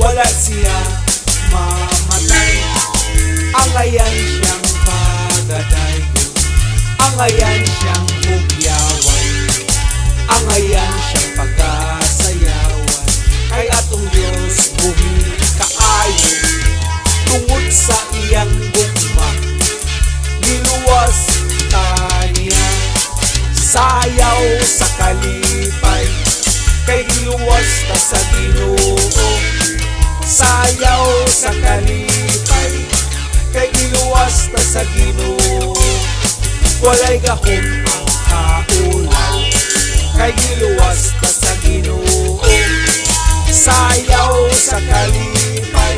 wala siya mamatay. Ang ayan siyang pagadayo, ang ayan siyang bugyawan, ang ayan siyang pagkasayawan. Kay atong Diyos buhi kaayo, tungod sa iyang gugma niluwas taniya. Sayaw sa kalipay, kay giluwas ta sa Ginoo. Sayaw sa kalipay, kay giluwas ta sa Ginoo. Walay gahom ang kaulaw, kay giluwas ta sa Ginoo. Sayaw sa kalipay,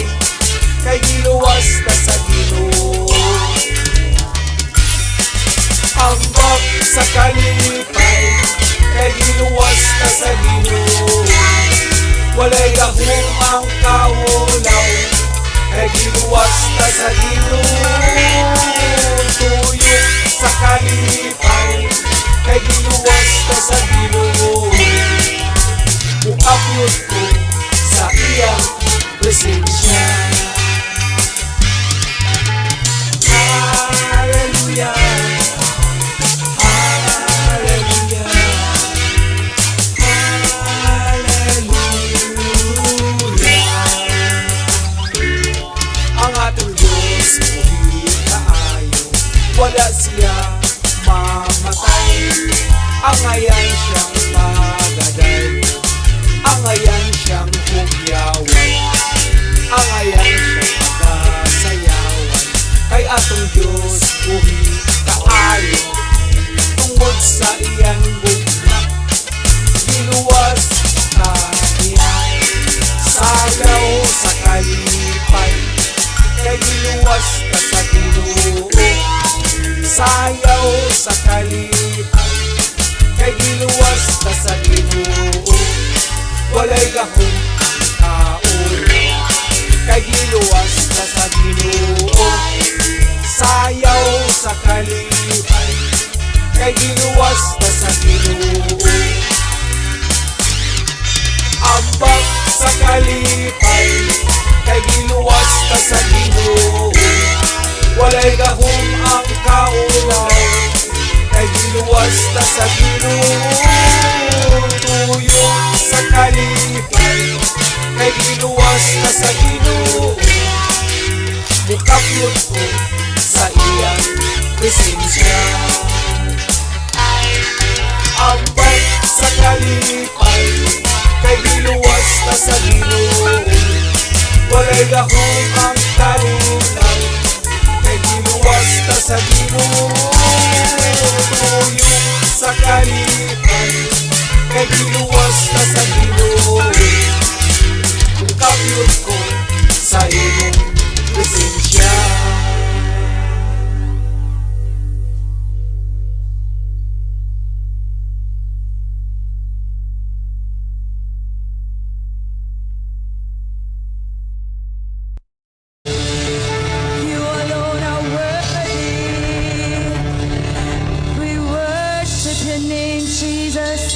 kay giluwas ta sa Ginoo. Ambak sa kalipay, kay giluwas ta sa Ginoo. Walay gahom ang kaulaw, kay giluwas ta sa Ginoo. Tuyok sa kalipay, kay giluwas ta sa Ginoo. Muapyot ko sa iyang presensya. Hallelujah, hallelujah, hallelujah. Ang atong Diyos buhi kaayo, wala siya mamatay. Ang ayan siyang pagadayo, ang ayan siyang bugyawan, ang ayan siyang pagkasayawan. Kay atong Diyos buhi kaayo, tungod sa iyang gugma giluwas taniya. Sayaw sa kalipay, kay giluwas ta sa Ginoo. Sayaw sa kalipay, kay giluwas ta sa Ginoo. Walay gahom ang kaulaw, kay giluwas ta sa Ginoo. Sayaw sa kalipay, kay giluwas ta sa Ginoo. Ambak sa kalipay, kay giluwas ta sa Ginoo. Walay gahom ang kaulaw, kay giluwas ta sa Ginoo. Tuyok sa kalipay, kay giluwas ta sa Ginoo. Mukapyot ko sa iyang presensya. Ambak sa kalipay, kay giluwas ta sa Ginoo. Walay gahom ang kaulaw, kay giluwas ta sa Ginoo. Tuyok sa kalipay, kay giluwas ta sa Ginoo. Mukapyot ko sa iyong presensya. You alone are worthy. We worship your name, Jesus.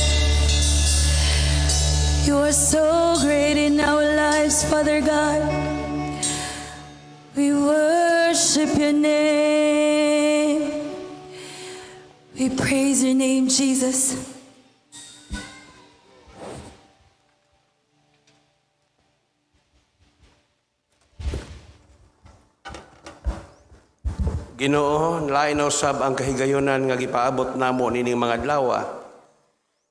You are so great in our lives, Father God. We worship your name. We praise your name, Jesus. Ginoo, lain na usab ang kahigayonan nga gipaabot namo nining mga adlaw.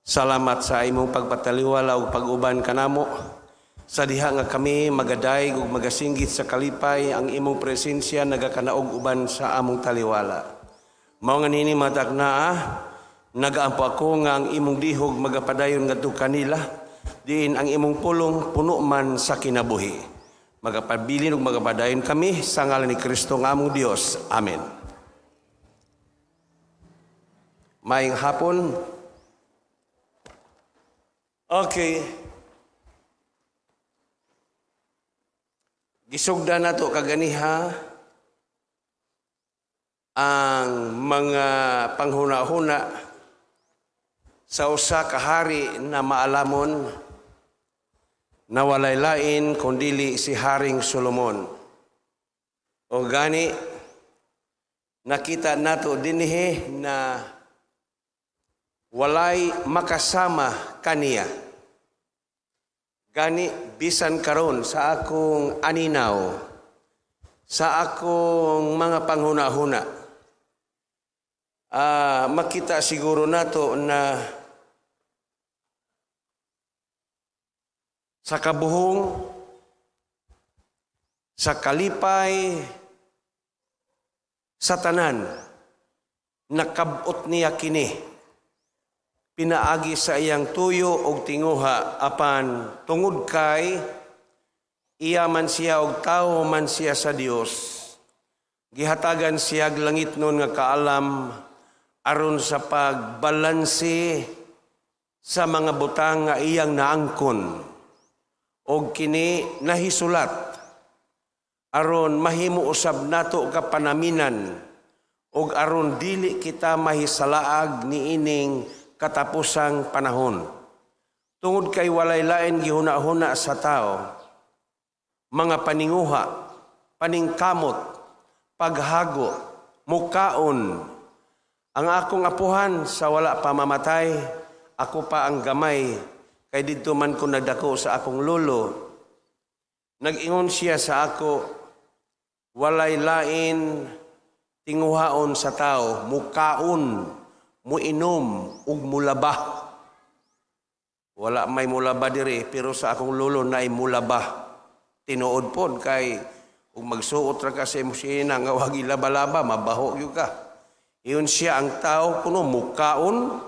Salamat sa imong pagpataliwala ug pag-uban kanamo. Sa diha nga kami magaday ug magasinggit sa kalipay, ang imong presensya nagakanaog uban sa among taliwala. Mao nga nini matag naa, nagaampo ako nga ang imong dihog magapadayon ngadto kanila, diin ang imong pulong puno man sa kinabuhi. Magapabilin ug magapadayon kami sa ngalan ni Kristo nga among Dios. Amen. Maayong hapon. Okay. Gisugda na to kaganiha ang mga panghuna-huna sa usa ka hari na maalamon na walay lain kundili si Haring Solomon. O gani, nakita nato dinhi na walay makasama kaniya. Gani, bisan karon sa akong aninaw, sa akong mga panghuna-huna, makita siguro nato na sa kabuhong, sa kalipay, sa tanan, nakabot niya kini. Pinaagi sa iyang tuyo og tinguha apan tungod kay iya man siya og tao man siya sa Dios. Gihatagan siya langit nun nga kaalam aron sa pagbalanse sa mga butang nga iyang naangkon. Og kini nahisulat aron mahimo usab nato ka panaminan og aron dili kita mahisalaag niining katapusang panahon. Tungod kay walay lain gihuna-huna sa tao, mga paninguha, paningkamot, paghago, mukaon. Ang akong apuhan sa wala pa mamatay, ako pa ang gamay, kay dito man ko nagdako sa akong lolo. Nag-ingon siya sa ako, walay lain tinguhaon sa tao, mukaon, muinom, ug mulaba. Wala may mulaba diri, pero sa akong lolo na ay mulaba. Tinuod pod kay ug magsuot ra ka sa musina nga wag ilaba-laba, mabaho gyud ka. Iyon siya ang tao kuno mukaon,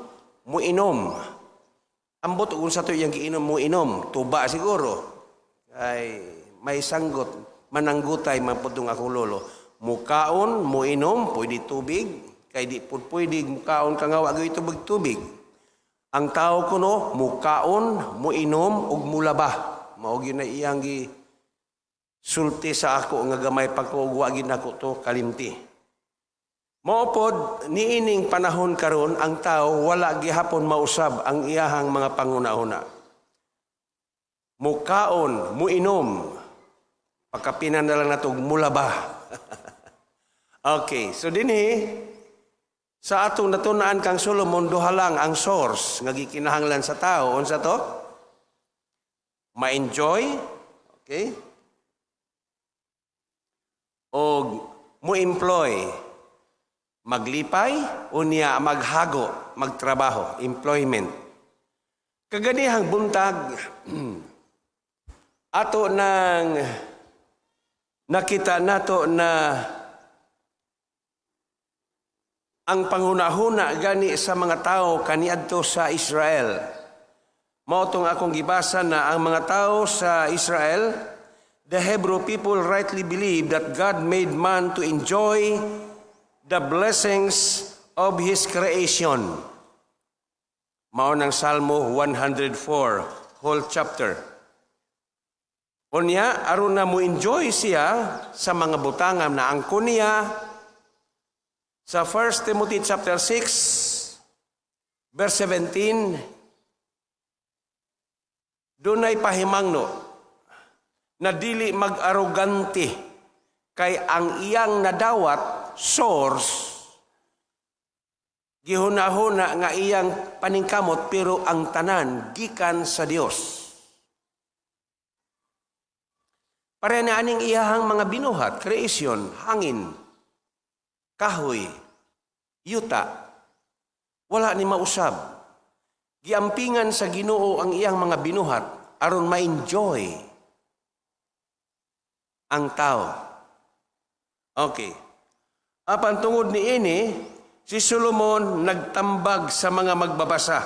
muinom. Ambot kung sa to iyang giinom muinom, tuba siguro. Ay may sanggot, mananggutay mapudong akong lolo. Mukaon, muinom, pwede tubig, kay di po pwede mukaon ka nga wag tubig tubig. Ang tao kuno mukaon, muinom ug mulaba. Mao gyud na iyang gi sulti sa ako nga gamay pagkuwagin ako to kalimti. Mao pod niining panahon karon ang tao wala gihapon mausab ang iyahang mga panguna-una. Mukaon, muinom, pagkapinan na lang nato mulaba. Okay, so dinhi sa atong natunaan kang Solomon duha lang ang source nga gikinahanglan sa tao. Unsa to? Ma-enjoy, okay? O mo-employ, maglipay, unya maghago, magtrabaho, employment. Kaganihang buntag, ato nang nakita nato na ang panghuna-huna gani sa mga tao kaniadto sa Israel. Mao tong akong gibasa na ang mga tao sa Israel, the Hebrew people rightly believe that God made man to enjoy the blessings of His creation. Mao ng Salmo 104, whole chapter. Unya, aron na mo enjoy siya sa mga butangam na angkon niya. Sa 1 Timothy chapter 6, verse 17, dunay pahimangno na dili mag-arogante kay ang iyang nadawat source gihuna-huna nga iyang paningkamot pero ang tanan gikan sa Dios. Pareha na aning iyahang mga binuhat, creation, hangin, kahoy, yuta, wala ni mausab. Giampingan sa Ginoo ang iyang mga binuhat aron ma-enjoy ang tao. Okay. Apan tungod ni ini, si Solomon nagtambag sa mga magbabasa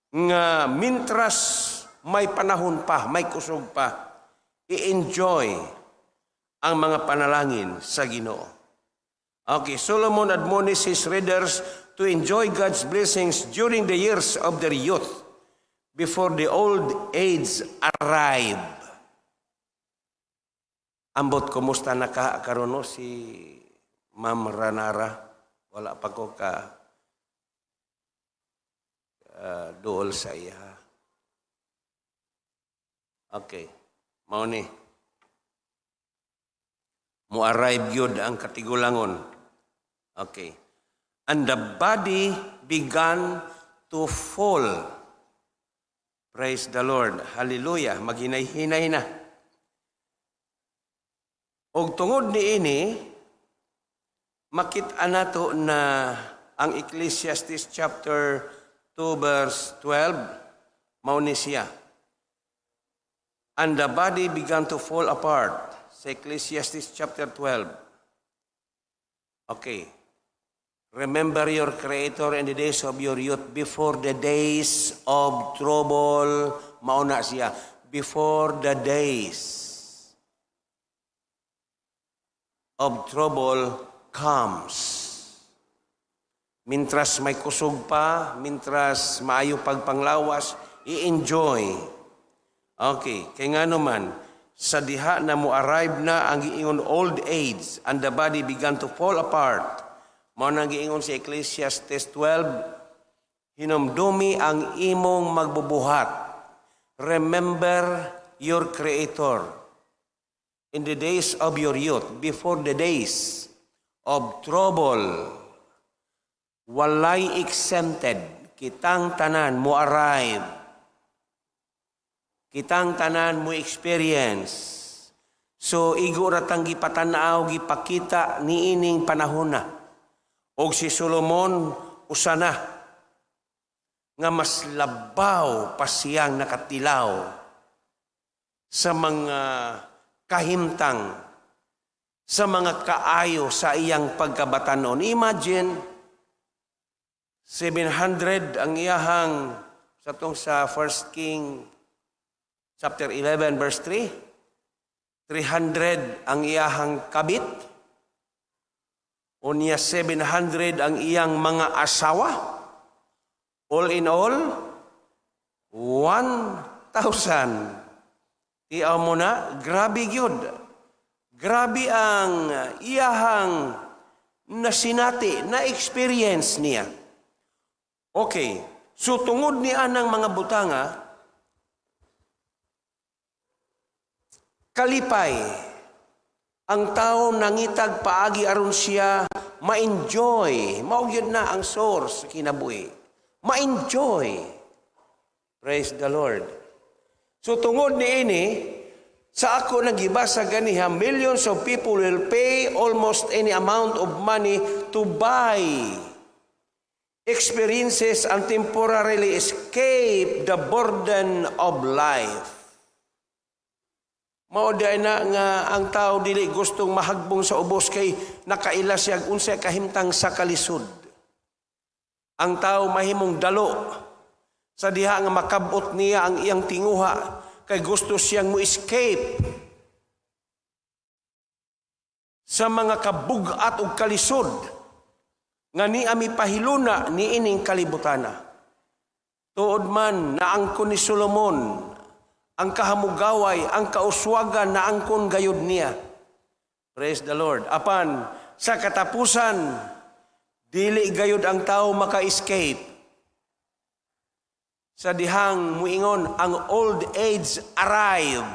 nga mintras may panahon pa, may kusog pa, i-enjoy ang mga panalangin sa Ginoo. Okay, Solomon admonished his readers to enjoy God's blessings during the years of their youth before the old age arrive. Ambot, kumusta na ka karon si Ma'am Ranara? Wala pa ko ka duol sa iya. Okay. Mao ni. Mo-arrive yun ang katigulangon. Okay. And the body began to fall. Praise the Lord. Hallelujah. Maghinay-hinay na. Og tungod ni ini, makita nato na ang Ecclesiastes chapter 2 verse 12, mao ni siya. And the body began to fall apart. Sa Ecclesiastes chapter 12. Okay. Remember your Creator in the days of your youth, before the days of trouble, mao na siya. Before the days of trouble comes. Mintras may kusog pa, mintras maayo pagpanglawas, i-enjoy. Okay, kaya nga naman, sa diha na mo arrive na ang giingon old age and the body began to fall apart. Mao nang giingon si Ecclesiastes 12, hinumdumi ang imong magbubuhat. Remember your Creator in the days of your youth, before the days of trouble. Walay exempted. Kitang tanan mo arrive. Kitang tanan mo experience. So, igo ratang gipatanaw, gipakita niining panahon na. Og si Solomon, usana, nga mas labaw pa siyang nakatilaw sa mga kahimtang, sa mga kaayo sa iyang pagkabatanon. Imagine, 700 ang iyahang, sa 1 King chapter 11 verse 3, 300 ang iyahang kabit, o niya 700 ang iyang mga asawa, all in all, 1,000. Tiyaw mo na, grabe yun. Grabe ang iyahang nasinati, na-experience niya. Okay, so tungod niya ng mga butanga, kalipay, ang tao nangitag paagi aron siya ma-enjoy. Maugyod na ang source kinabuhi. Ma-enjoy. Praise the Lord. So tungod ni ini, sa ako nagibasa ganiha, millions of people will pay almost any amount of money to buy experiences and temporarily escape the burden of life. Mauday na nga ang tao dili gustong mahagbong sa ubos kay nakaila siya unsay kahimtang sa kalisod. Ang tao mahimong dalo sa diha nga makabot niya ang iyang tinguha kay gusto siyang mo escape sa mga kabugat ug kalisod nga niami pahiluna ni ining kalibutana. Tuod man naangkon ni Solomon ang kahamugaway, ang kauswagan na angkon gayud niya. Praise the Lord. Apan, sa katapusan, dili gayud ang tao maka-escape. Sa dihang muingon, ang old age arrive.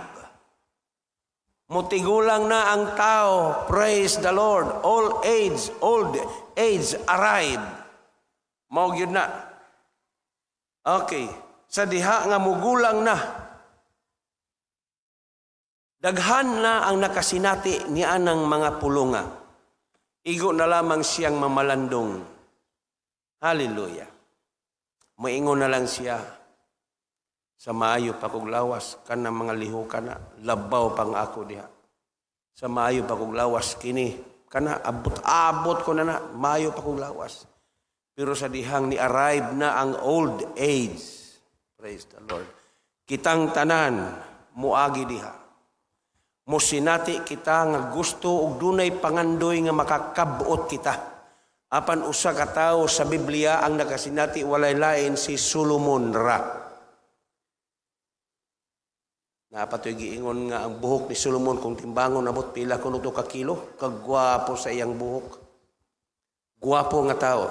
Mutigulang na ang tao. Praise the Lord. Old age arrive. Mao gyud na. Okay. Sa diha nga mugulang na, daghan na ang nakasinati niya ng mga pulunga. Igo na lamang siyang mamalandong. Hallelujah. Maingon na lang siya sa maayo pa kog lawas kanang mga liho kana labaw pang ako diha. Sa maayo pa kog lawas kini kana abot ko na maayo pa kog lawas. Pero sa dihang ni arrive na ang old age. Praise the Lord. Kitang tanan muagi diha. Mosinati kita nga gusto og dunay pangandoy nga makakabuot kita. Apan usa ka tawo sa Biblia ang nakasinati walay lain si Solomon ra. Napatoy giingon nga ang buhok ni Solomon kung timbangon abot pila kuno to ka kilo, kagwapo sa iyang buhok. Gwapo nga tawo.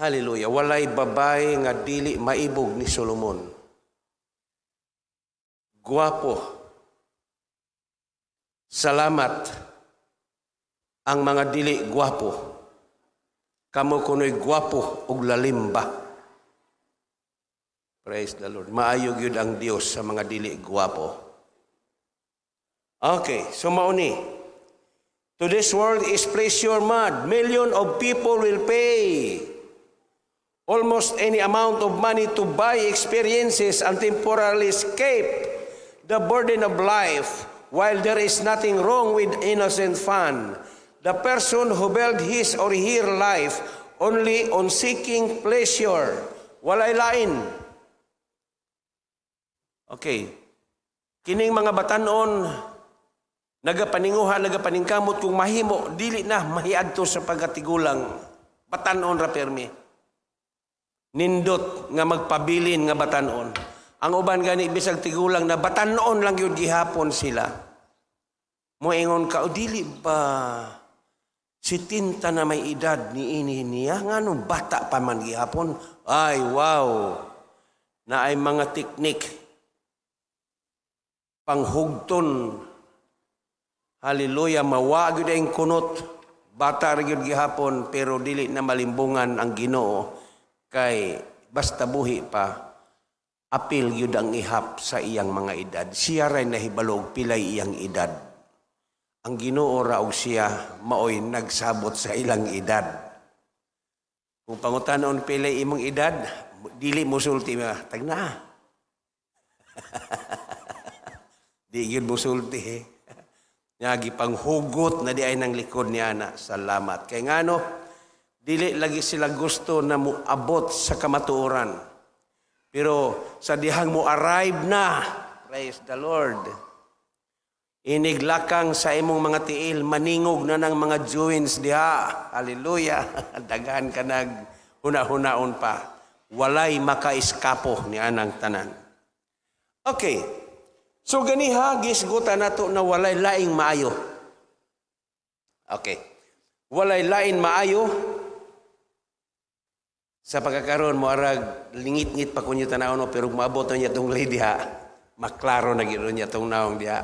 Hallelujah. Walay babae nga dili maibog ni Solomon. guwapo. Salamat ang mga dili guwapo. Kamo kuno'y guwapo ug lalimba. Praise the Lord. Maayo gyud ang Dios sa mga dili guwapo. Okay, so mauni. To this world is pressure mud. Million of people will pay almost any amount of money to buy experiences and temporarily escape the burden of life, while there is nothing wrong with innocent fun. The person who build his or her life only on seeking pleasure, walay lain. Okay. Kining mga batanon, nagapaninguha, nagapaningkamot kung mahimo, dili na mahiadto sa pagkatigulang. Batanon ra permi. Nindot nga magpabilin nga batanon. Ang uban gani bisag tigulang na batanon lang yun gihapon sila. Moingon ka, o dili ba si tinta na may edad ni ini niya? Nga nung bata pa man gihapon? Ay, wow! Na ay mga teknik panghugton. Hallelujah, mawag yun ang kunot. Bata rin yun gihapon, pero dili na malimbungan ang Ginoo. Kay basta buhi pa, apil yun ang ihap sa iyang mga edad. Siya rin nahibalog pilay iyang edad. Ang Ginoo raog siya, maoy nagsabot sa ilang edad. Kung pangutanon pilay imong edad, dili mo sulti mo, tagna. Di yun mo sulti eh. Nyagi panghugot na di ay nang likod ni Ana. Salamat. Kaya nga no, dili lagi sila gusto na muabot sa kamatuoran. Pero sa dihang mo arrive na, praise the Lord. Iniglakang sa imong mga tiil, maningog na ng mga joints diha. Hallelujah. Daghan ka nag huna-hunaon pa. Walay makaiskapo ni anang tanan. Okay. So ganiha, gisgutan nato na walay laing maayo. Okay. Walay lain maayo. Sa pagkakaroon mo arag lingit-ngit pa kunyo tanaw no, pero maabot na niya itong lady ha. Maklaro na ginoon niya itong naong diha.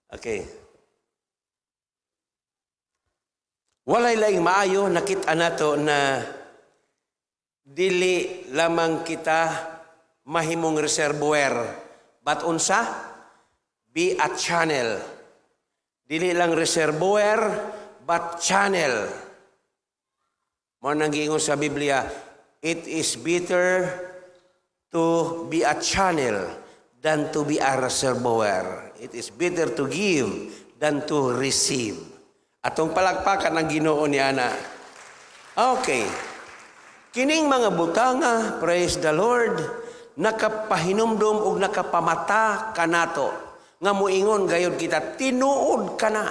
Okay. Walay laing maayo, nakita nato na dili lamang kita mahimong reservoir. But unsa? Be a channel. Dili lang reservoir, but channel. Mo nang giingon sa Biblia, it is better to be a channel than to be a reservoir. It is better to give than to receive. Atong palakpakan ng Ginoo ni Ana. Okay. Kining mga butanga, praise the Lord, nakapahinumdum o nakapamata kanato. Nga muingon gayud kita, tinuod ka na.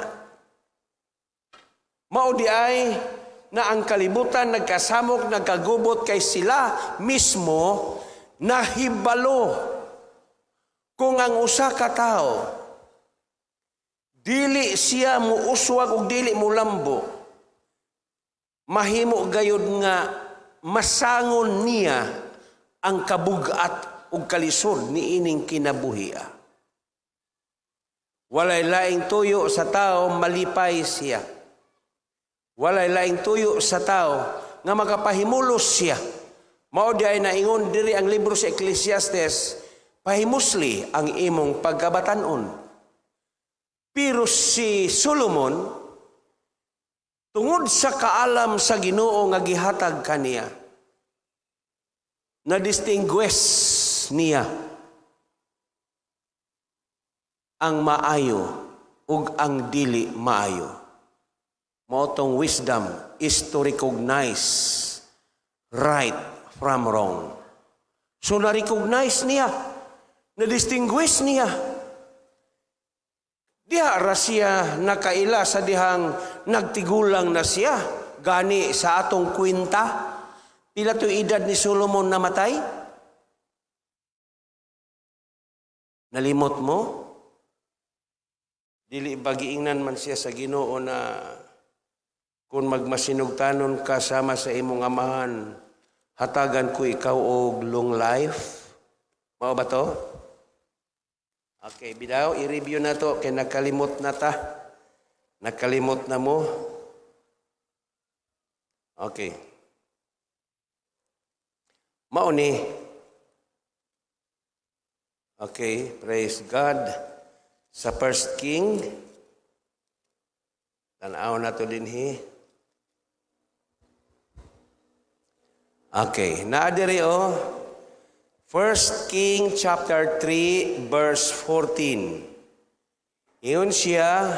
Maudi ay na ang kalibutan nagkasamok, nagkagubot kay sila mismo nahibalo. Kung ang usa ka tao, dili siya mo uswag o dili mo lambo, mahimo gayud nga masangon niya ang kabugat ug kalisod ni ining kinabuhia. Walay laing tuyo sa tao, malipay siya. Walay laing tuyo sa tao nga makapahimulos siya. Mao di ay naingon diri ang libro sa Ecclesiastes, pahimusli ang imong pagkabatanon. Pero si Solomon, tungod sa kaalam sa Ginoo nga gihatag kaniya, na-distinguish niya ang maayo ug ang dili maayo. Maotong wisdom is to recognize right from wrong. So na-recognize niya, na-distinguish niya. Diha ra siya nakaila sa dihang nagtigulang na siya. Gani sa atong kwenta, pila to edad ni Solomon namatay? Nalimot mo? Dili ba giingnan man siya sa Ginoo na kung magmasinugtanon ka sama sa imong amahan, hatagan ko ikaw og long life? Mao ba to? Okay, bidaw, i-review na to kay nakalimot na ta. Nakalimot na mo. Okay. Mauni. Okay, praise God. Sa First King, tanaw na to din hi. Okay, naadiri o. First King chapter 3 verse 14. Iyon siya,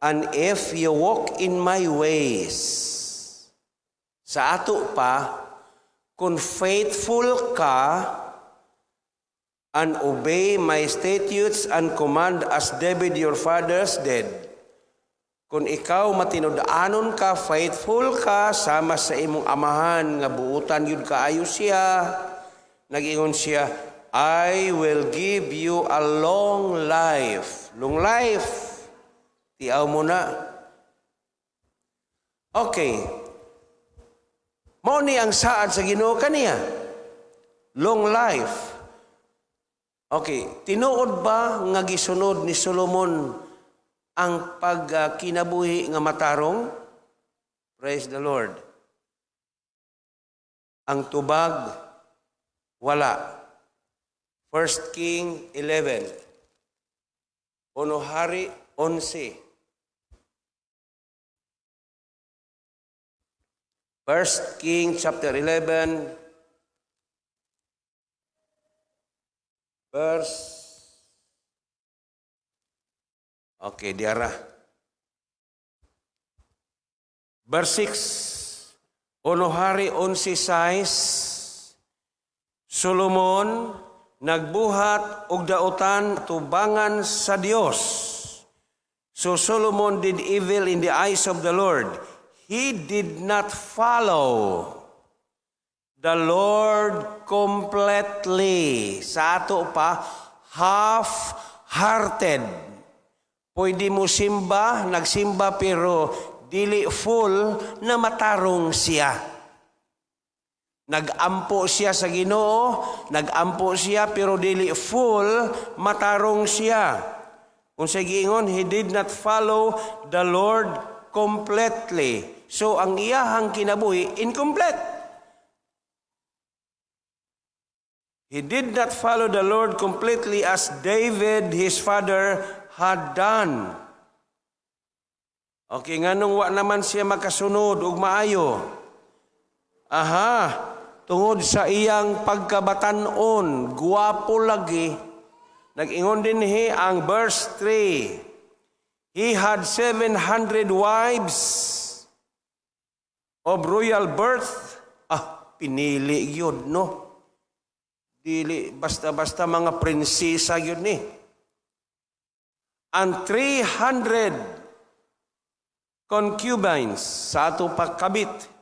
and if you walk in my ways. Sa ato pa, kung faithful ka and obey my statutes and command as David your fathers did. Kung ikaw matinud-anon ka, faithful ka, sama sa imong amahan, nga buutan yun kaayo siya, nag-ingon siya, I will give you a long life. Long life. Tiaw mo na. Okay. Mao ni ang saad sa Ginoo kaniya. Long life. Okay. Tinuod ba nga gisunod ni Solomon ang pagkinabuhi nga matarong? Praise the Lord. Ang tubag, wala. First King 11. Hari 11. First King chapter 11. Verse. Okay, diara. Verse 6. Hari 11:6. Solomon nagbuhat og dautan tubangan sa Dios. So Solomon did evil in the eyes of the Lord. He did not follow the Lord completely. Sa ato pa, half-hearted. Pwede mo simba, nagsimba pero dili full na matarong siya. Nagampo siya sa Ginoo, nagampo siya pero dili full matarong siya. Kung sa giingon, he did not follow the Lord completely. So ang iyahang kinabuhi incomplete. He did not follow the Lord completely as David his father had done. Okay, nganong wa naman siya makasunod ug maayo. Aha, tungod sa iyang pagkabatan-on, guwapo lagi. Nag-ingon din ang verse 3. He had 700 wives of royal birth. Pinili yun, no? Dili, basta-basta mga prinsesa yun ni. And 300 concubines sa ato pagkabit.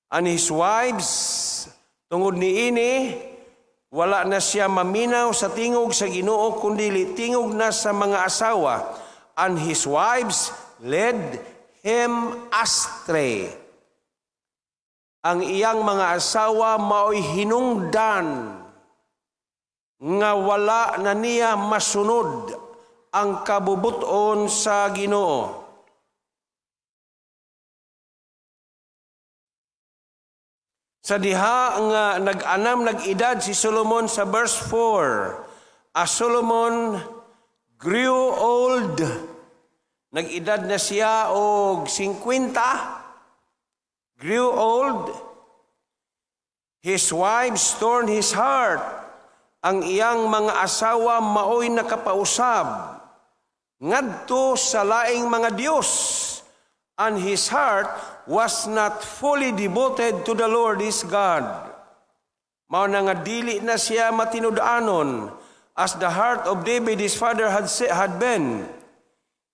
And his wives, tungod ni ini, wala na siya maminaw sa tingog sa Ginoo, kundi tingog na sa mga asawa. And his wives led him astray. Ang iyang mga asawa mao'y hinungdan nga wala na niya masunod ang kabubuton sa Ginoo. Sa diha nga nag-anam nag-edad si Solomon sa verse 4. As Solomon grew old, nag-edad na siya og 50, grew old, his wives torn his heart. Ang iyang mga asawa maoy nakapausab ngadto sa laing mga Dios, and his heart was not fully devoted to the Lord his God. Mao na nga dili na siya matinud-anon as the heart of David his father had been.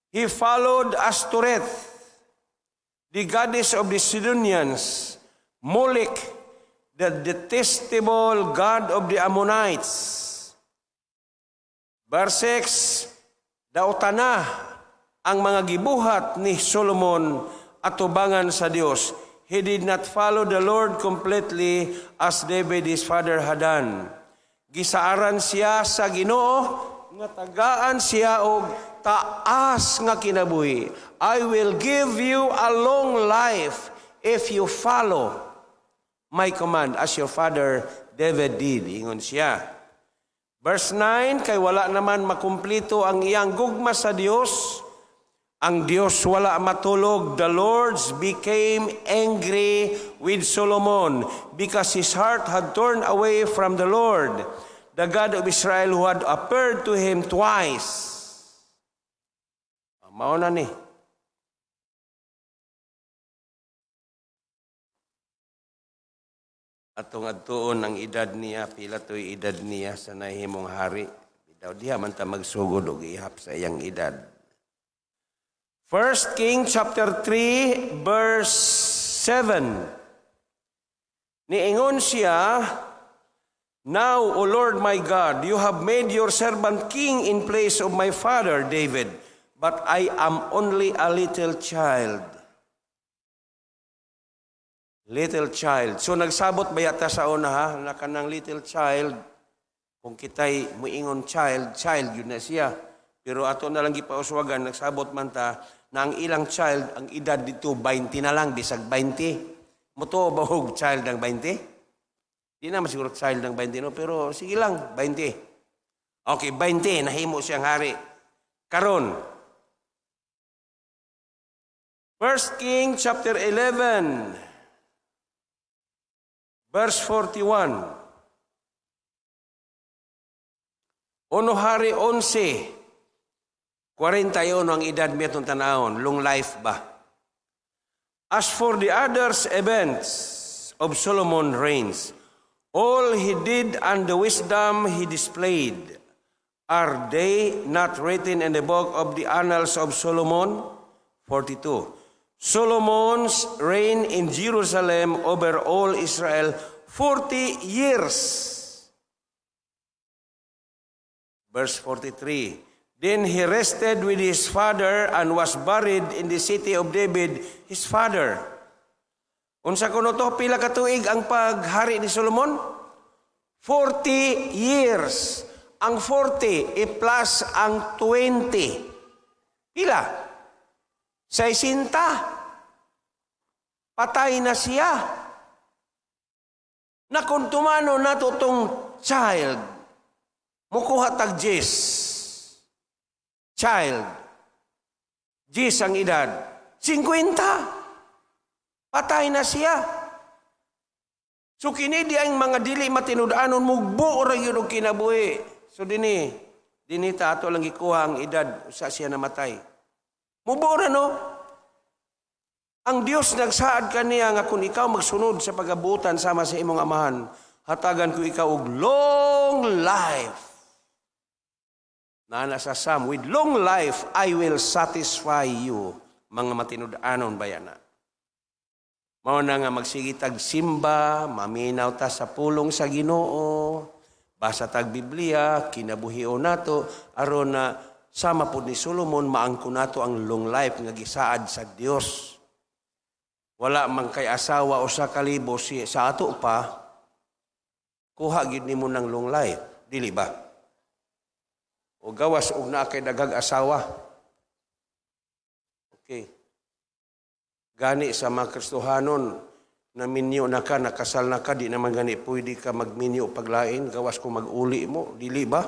He followed Astoreth, the goddess of the Sidonians, Molech, the detestable god of the Ammonites. Verse 6, daotana ang mga gibuhat ni Solomon at tubangan sa Dios. He did not follow the Lord completely as David his father had done. Gisaaran siya sa Ginoo nga tagaan siya og taas nga kinabuhi. I will give you a long life if you follow my command as your father David did. Ingon siya. Verse 9, kay wala naman makumplito ang iyang gugma sa Dios. Ang Dios wala matulog. The Lord became angry with Solomon because his heart had turned away from the Lord, the God of Israel, who had appeared to him twice. Mao na ni. Atong adtuon ang edad niya, pila to'y edad niya sa nahimong hari. Bitaw diha man ta magsugod og ihap sa iyang edad. 1 King chapter 3 verse 7. Niingon siya, Now, O Lord my God, you have made your servant king in place of my father David, but I am only a little child. Little child. So nagsabot ba yata sa una ha, na kanang little child, kung kita'y muingon child, yun na siya. Pero ato na lang gipauswagan, nagsabot man ta, na ang ilang child, ang edad dito, 20 na lang, bisag 20. Muto ba hug child ng 20? Di na masiguro child ng 20, no? Pero sige lang, 20. Okay, 20, nahimo siyang hari. Karon, 1 King chapter 11, verse 41. Uno hari 11. 41 ang edad mo itong tanahon. Long life ba? As for the others events of Solomon reigns, all he did and the wisdom he displayed, are they not written in the book of the annals of Solomon? 42. Solomon's reign in Jerusalem over all Israel 40 years. Verse 43. Then he rested with his father and was buried in the city of David, his father. Unsa kuno to, pila ka tuig ang paghari ni Solomon? 40 years. Ang 40 i-plus ang 20. Pila? 60. Patay na siya. Na kung tumano na to tong child, mukuha tag Jis. Child. Jis ang edad. 50. Patay na siya. So kini di ang mga dili matinud-anon mugbo ra gyud og kinabuhi. So dinhi ta ato lang gikuha ang edad sa siya namatay. Mugbo ra no? Ang Dios nagsaad kaniya nga kung ikaw magsunod sa pagabutan sama sa imong amahan, hatagan ko ikaw og long life. Na sa Psalm, with long life I will satisfy you, mga matinud-anon bayana. Mao na nga magsigitag simba, maminaw ta sa pulong sa Ginoo, basa tag Biblia, kinabuhion nato aron na sama pud ni Solomon maangko nato ang long life nga gisaad sa Dios. Wala man kay asawa o sa kalibo sa ato pa, kuha gid nimo ng long life, dili ba? O gawas og naa kay dagag asawa. Okay. Gani sa mga Kristohanon, na minyo na ka, nakasal na ka, di naman gani pwede ka magminyo paglain, gawas kung mag-uli mo, dili ba?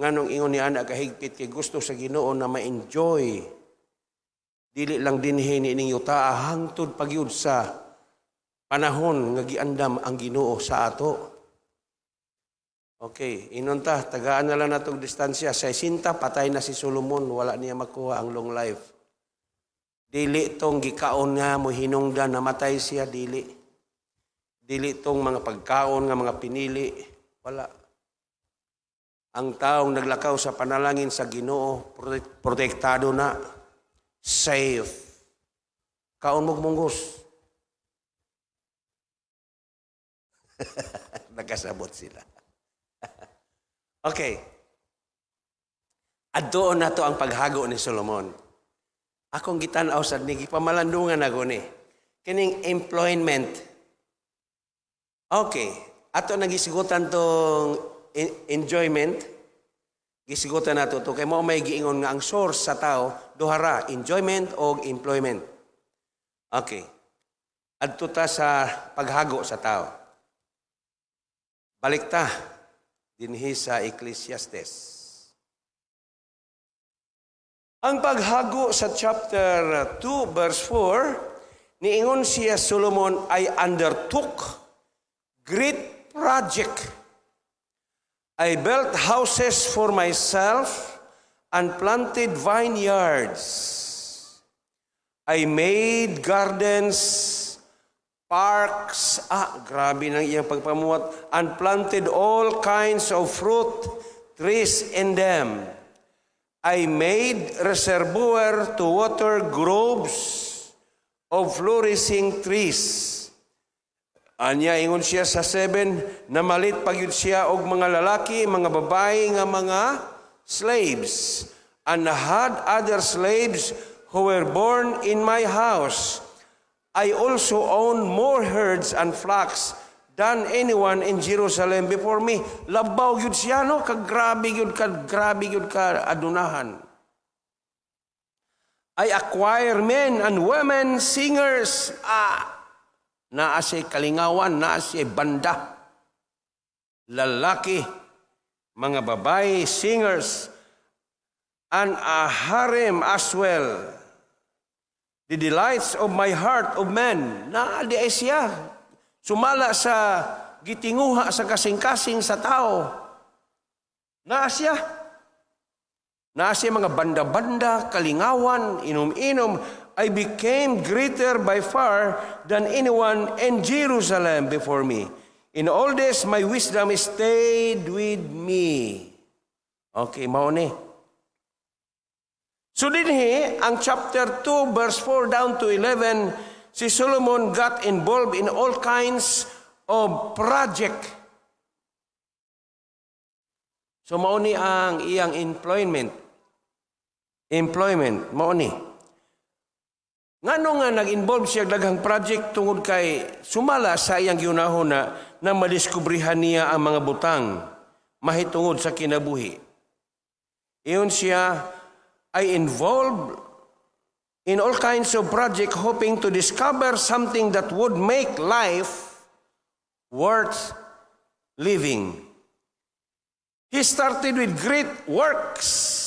Nganong ingon ni anak kahigpit kay gusto sa Ginoo na ma-enjoy. Dili lang dinhi ninyo taa hangtod pagyud sa panahon nga giandam ang Ginoo sa ato. Okay, inunta, tagaan na lang natong distansya. Sa 60, patay na si Solomon, wala niya makuha ang long life. Dili tong gikaon nga mo hinungdan, namatay siya, dili. Dili tong mga pagkaon nga mga pinili, wala. Ang taong naglakaw sa panalangin sa Ginoo, protektado na, safe. Kaon mong munggos. Nagkasabot sila. Okay. At doon na to ang paghago ni Solomon. Akong gitanaw sa nigi pamalandungan ako ni. Kining employment. Okay. Ato nagisigutan tong enjoyment. Gisigutan nato to kay mao may giingon nga ang source sa tao duhara, enjoyment o employment. Okay. Adto ta sa paghago sa tao. Balik ta dinhi sa Ecclesiastes. Ang paghago sa chapter 2 verse 4, niingon siya Solomon, I undertook great project. I built houses for myself and planted vineyards. I made gardens, parks, grabe ng iyang pagpamuhat, and planted all kinds of fruit trees in them. I made reservoir to water groves of flourishing trees. Anya ingon siya sa 7, namalit pagyud siya og mga lalaki, mga babae nga mga slaves, and had other slaves who were born in my house. I also own more herds and flocks than anyone in Jerusalem before me. Labaw yun siya, no? Grabe yun ka adunahan. I acquire men and women singers. Naa siya kalingawan, naa siya banda. Lalaki, mga babae, singers, and a harem as well. The delights of my heart of men. Naa di ay siya. Sumala sa gitinguha sa kasing-kasing sa tao. Naa siya mga banda-banda, kalingawan, inom-inom. I became greater by far than anyone in Jerusalem before me. In all this, my wisdom stayed with me. Okay, mauni. So dinhi, ang chapter 2, verse 4 down to 11, si Solomon got involved in all kinds of project. So mauni ang iyang employment. Mauni. Ngano nga nag-involve siya daghang project tungod kay sumala sa iyang giunahon na madiskubrihan niya ang mga butang mahitungod sa kinabuhi. Iyon siya ay involved in all kinds of project hoping to discover something that would make life worth living. He started with great works.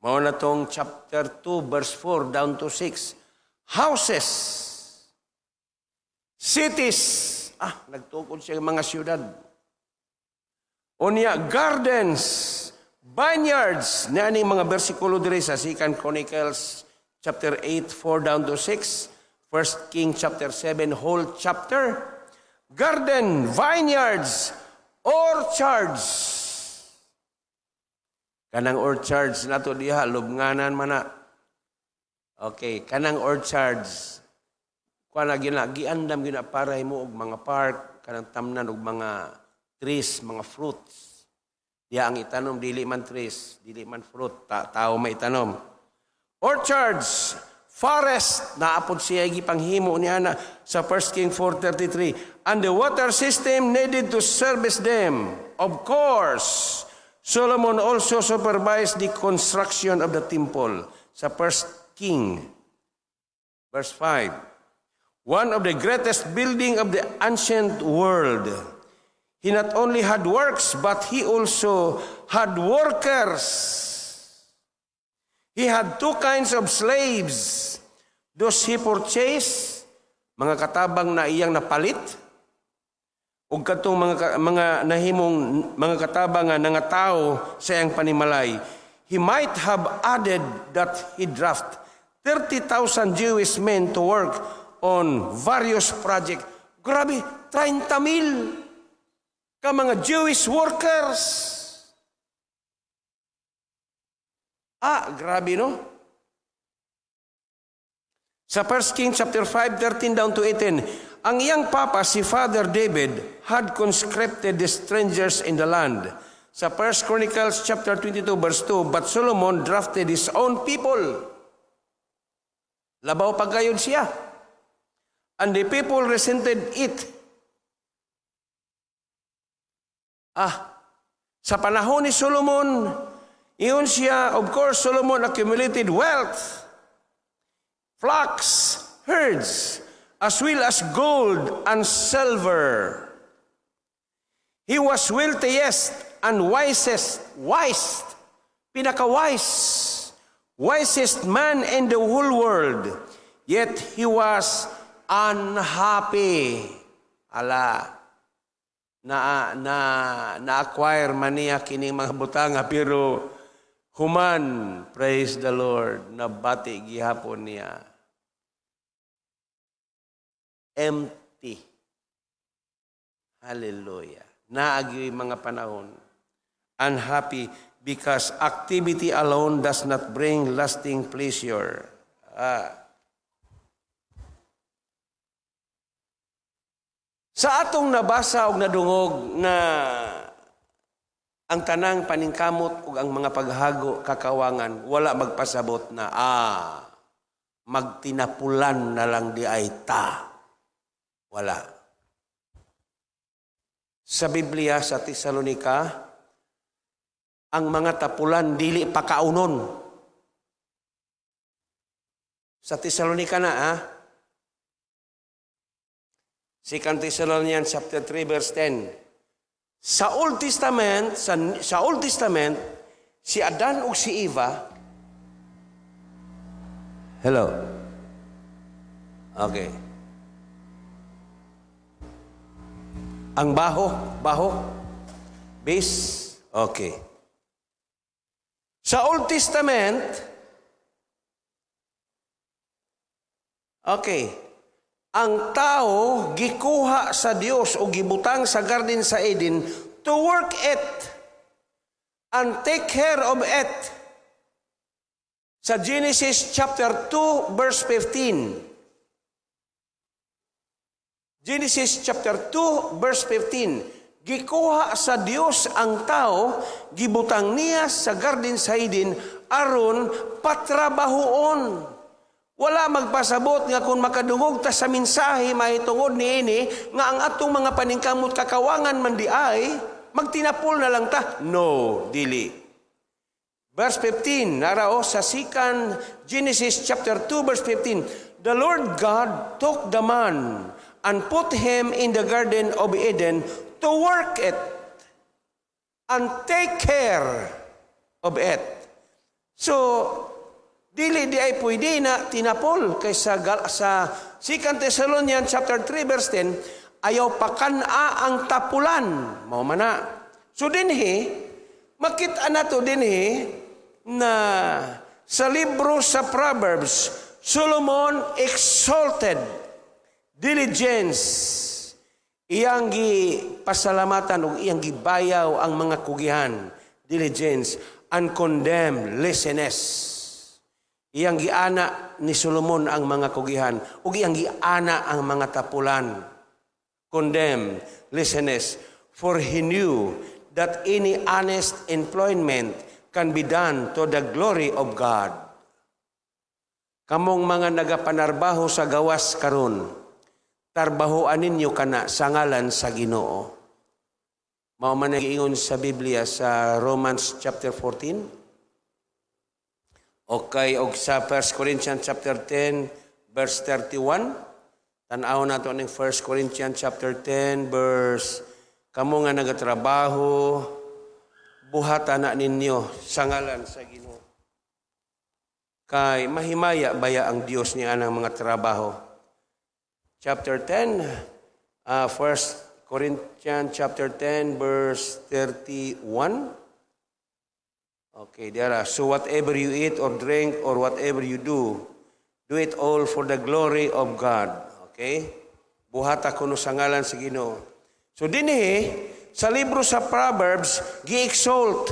Mao na tong chapter 2 verse 4 down to 6. Houses, cities, nagtukod siya mga siyudad. Unya gardens, vineyards, na aning mga bersikulo diri sa 2 Chronicles chapter 8, 4 down to 6, 1 King chapter 7, whole chapter, garden, vineyards, orchards. Kanang orchards nato diha, lubnganan man na. Okay, kanang orchards, kuana giandam gina para mo og mga park, kanang tamnan og mga trees, mga fruits. Diya ang itanom, dili man trees, dili man fruit, tao may itanom. Orchards, forest, naapod siya gipanghimo niya na sa 1 King 4:33. And the water system needed to service them. Of course, Solomon also supervised the construction of the temple sa 1 King, verse 5. One of the greatest building of the ancient world. He not only had works, but he also had workers. He had two kinds of slaves. Those he purchased, mga katabang na iyang napalit, ug katong mga nahimong mga katabang nga nangatao sa iyang panimalay. He might have added that he draft 30,000 Jewish men to work on various projects. Grabe, 30,000 ka mga Jewish workers. Grabe no? Sa 1 King chapter 5, 13 down to 18, ang iyang papa, si Father David, had conscripted the strangers in the land. Sa 1 Chronicles chapter 22, verse 2, but Solomon drafted his own people. Labaw pagayod siya. And the people resented it. Sa panahon ni Solomon, iyon siya, of course, Solomon accumulated wealth, flocks, herds, as well as gold and silver. He was wealthiest and wisest, wisest man in the whole world. Yet he was unhappy. Na-acquire man niya kining mga butanga, pero human, praise the Lord, nabati gihapon niya. Empty. Hallelujah. Naagi mga panahon. Unhappy because activity alone does not bring lasting pleasure. Sa atong nabasa o nadungog na ang tanang paningkamot ug ang mga paghago kakawangan, wala magpasabot na, magtinapulan na lang di ay ta. Wala. Sa Biblia, sa Tesalonika, ang mga tapulan dili pa kaunon. Sa Tesalonika na, 2 Thessalonians chapter 3 verse 10. Sa Old Testament, si Adan ug si Eva. Hello. Okay. Ang baho, base. Okay. Sa Old Testament, ang tao gikuha sa Dios o gibutang sa garden sa Eden to work it and take care of it. Sa Genesis chapter 2 verse 15. Genesis chapter 2 verse 15. Gikuha sa Dios ang tao, gibutang niya sa garden sa Eden aron patrabahoon. Wala magpasabot nga kung makadungog ta sa mensahe mahitungod niini nga ang atong mga paningkamot kakawangan man di ay magtinapol na lang ta. No, dili. Verse 15, narao sa Genesis chapter 2 verse 15. The Lord God took the man and put him in the garden of Eden to work it and take care of it. So, dili di ay pwede na tinapol kaysa sa 2 Thessalonians chapter 3 verse 10, ayaw pakana ang tapulan. Mao man na. So dinhi, makita na to dinhi na sa libro sa Proverbs, Solomon exalted diligence, iyang pasalamatan ug iyang gibayaw ang mga kugihan, diligence, and condemn laziness. Iyang giana ni Solomon ang mga kugihan ug iyang giana ang mga tapulan. Condemn laziness, for he knew that any honest employment can be done to the glory of God. Kamong mga nagapanarbaho sa gawas karon, tarbahoan ninyo kana sa ngalan sa Ginoo. Mao man giingon sa Biblia sa Romans chapter 14. Okay, og sa 1 Corinthians chapter 10 verse 31. Tan-aw nato ning 1 Corinthians chapter 10 verse, kamo nga nagatrabaho, buhatan na ninyo sa ngalan sa Ginoo. Kay mahimaya baya ang Dios niya anang mga trabaho. Chapter 10, 1 Corinthians chapter 10 verse 31. Okay, there are. So whatever you eat or drink or whatever you do it all for the glory of God. Okay? Buhata kuno sa ngalan sa Ginoo. So dinhi sa libro sa Proverbs, gi-exalt,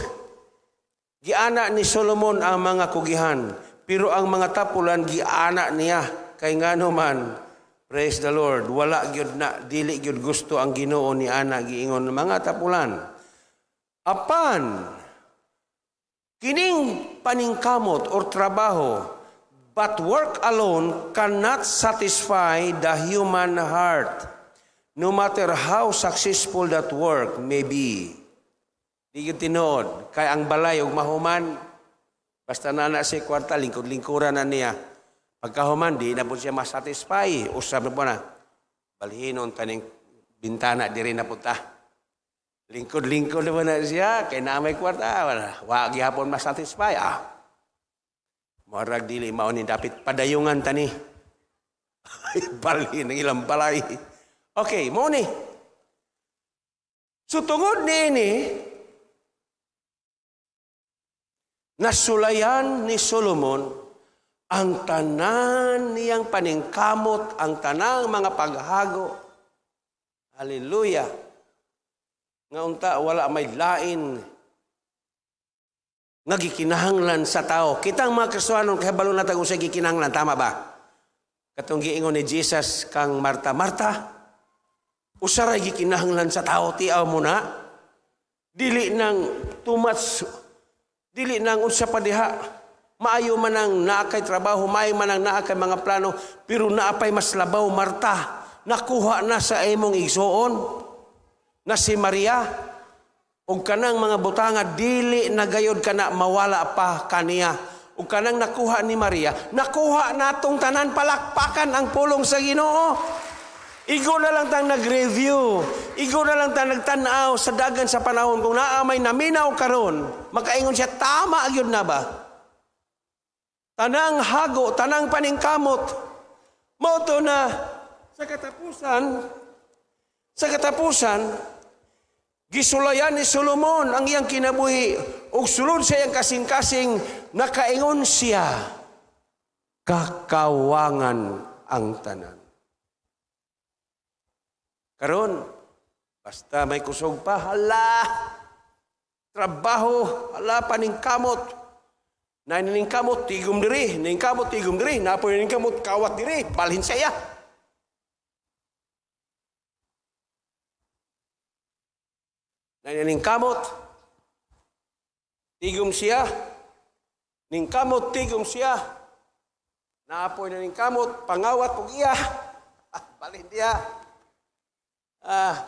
giana ni Solomon ang mga kugihan, pero ang mga tapulan giana niya kay ngano man. Praise the Lord. Wala gyud na dili gyud gusto ang Ginoo ni ana giingon mga tapulan. Apan kining paningkamot or trabaho, but work alone cannot satisfy the human heart, no matter how successful that work may be. Di yun tinuod. Kaya ang balay ug mahuman, basta na si kwarta, lingkod-lingkuran na niya. Pagkahuman, di na po siya masatisfy. Usap na po na, balhinon taning bintana, di rin na punta. Lingkod-lingkod na po na siya, kaya na may kwarta, wag hapon masatisfy. Marag dili, mauni dapit padayungan tani. Balhin ng ilang balay. Okay, mo ni. So tungod ni nasulayan ni Solomon ang tanan niyang paningkamot, ang tanang mga paghago. Hallelujah. Nga unta, wala may lain nga gikinahanglan sa tao. Kitang mga Kristohanon, kahibalo na tayo sa gikinahanglan, tama ba? Katong giingon ni Jesus kang Marta, Marta, usaray gikinahanglan sa tao, tiaw mo na. Dili nang too much, dili nang unsa pa diha. Maayo man ang naakay trabaho, maayo man ang naakay mga plano, pero naapay mas labaw, Marta. Nakuha na sa imong igsoon na si Maria. Ug kanang mga butanga, dili na gayod ka na mawala pa kaniya. Ug kanang nakuha ni Maria, nakuha natong tanan, palakpakan ang pulong sa Ginoo. Igo na lang tang nag-review. Igo na lang tang nagtanaw sa dagan sa panahon kung naamay naminaw karon. Makaingon siya, tama gyud na ba? Tanang hago, tanang paningkamot. Moto na sa katapusan, gisulayan ni Solomon ang iyang kinabuhi ug sulod sa iyang kasing-kasing nakaingon siya, kakawangan ang tanan. Karon, basta may kusog pa, hala, trabaho, hala, paningkamot. Naniningkamot, tigom diri, naningkamot, tigom diri, napoy naningkamot, kawat diri, balhin siya. Naniningkamot, tigom siya, ningkamot, tigom siya, napoy naningkamot, pangawat, pug iya, balhin diya.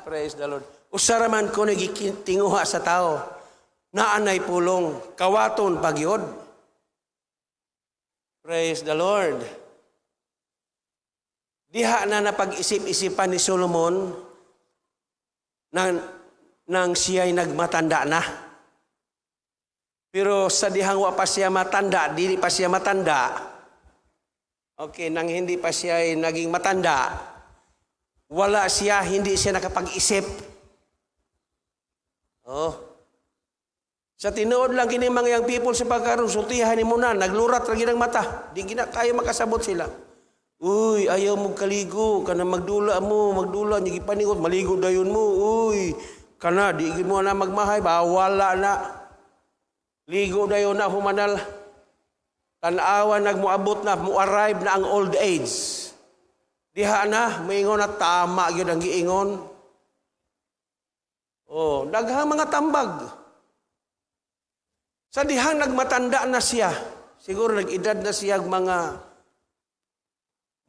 Praise the Lord. Usaraman ko nagitinguha sa tao, naanay pulong, kawaton pagyod. Praise the Lord. Diha na napag-isip-isipan ni Solomon nang siya'y nagmatanda na. Pero sa dihang wa pa siya matanda, dili pa siya matanda. Okay, nang hindi pa siya'y naging matanda, wala siya, hindi siya nakapag-isip. Sa tinuod lang kini mga young people sa pagkaroon, sultihan ni mo na, naglurat lagi ng mata. Di gina kayo makasabot sila. Uy, ayaw mo kaligo, kana magdula, niya gipaningot, maligo dayon mo. Uy, kana, di mo na magmahay, wala na. Ligo dayon na, humanal. Tanawan, nagmuabot na, mu-arrive na ang old age. Diha na, maingon na tama yun ang giingon. Daghang mga tambag. Sa dihang nagmatanda na siya, siguro nag-edad na siya mga,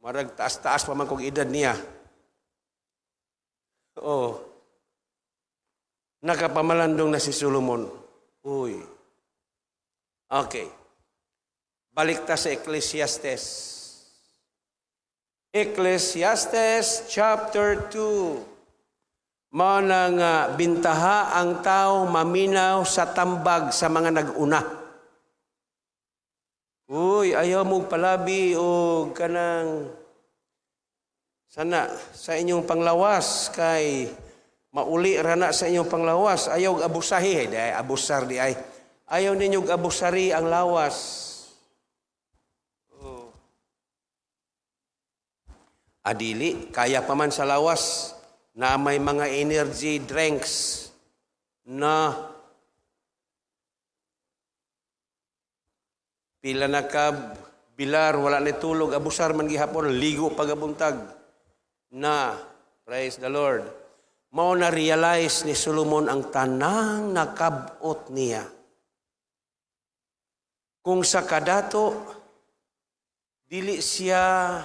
marag taas-taas pa man kong edad niya. Nakapamalandong na si Solomon. Uy. Okay. Balik ta sa Ecclesiastes. Ecclesiastes chapter 2. Mao nga bintaha ang tao maminaw sa tambag sa mga nag-una. Uy, ayaw mo palabi o kanang sana sa inyong panglawas kay mauli rana sa inyong panglawas. Ayaw abusahi, abusar di ay. Ayaw ninyong abusari ang lawas. Adili, kaya pa man sa lawas na may mga energy drinks na pila na ka bilar, wala na tulog, abusar man gihapon, ligo pagabuntag na, praise the Lord. Mao na realize ni Solomon ang tanang nakabot niya. Kung sa kadato, dili siya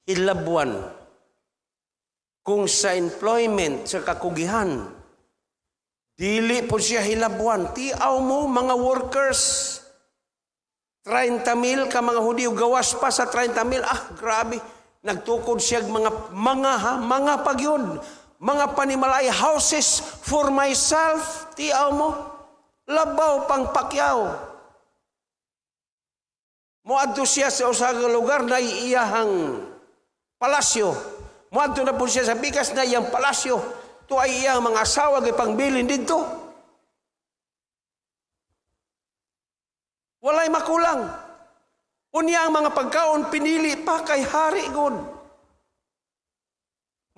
ilabuan. Kung sa employment, sa kakugihan, Dili po siya hilabuan. Tiaw mo, mga workers, 30,000 ka mga Hudiyo, gawas pa sa 30,000. Grabe. Nagtukod siya mga pagyod, mga panimalay, houses for myself. Tiaw mo, labaw pang pakyaw. Muadto siya sa usa ka lugar na iyahang palasyo. Muadto na po siya sa bikas na iyang palasyo. Ito ay iyang mga asawa kay pangbilin dito. Walay makulang. Unya ang mga pagkaon pinili pa kay hari god.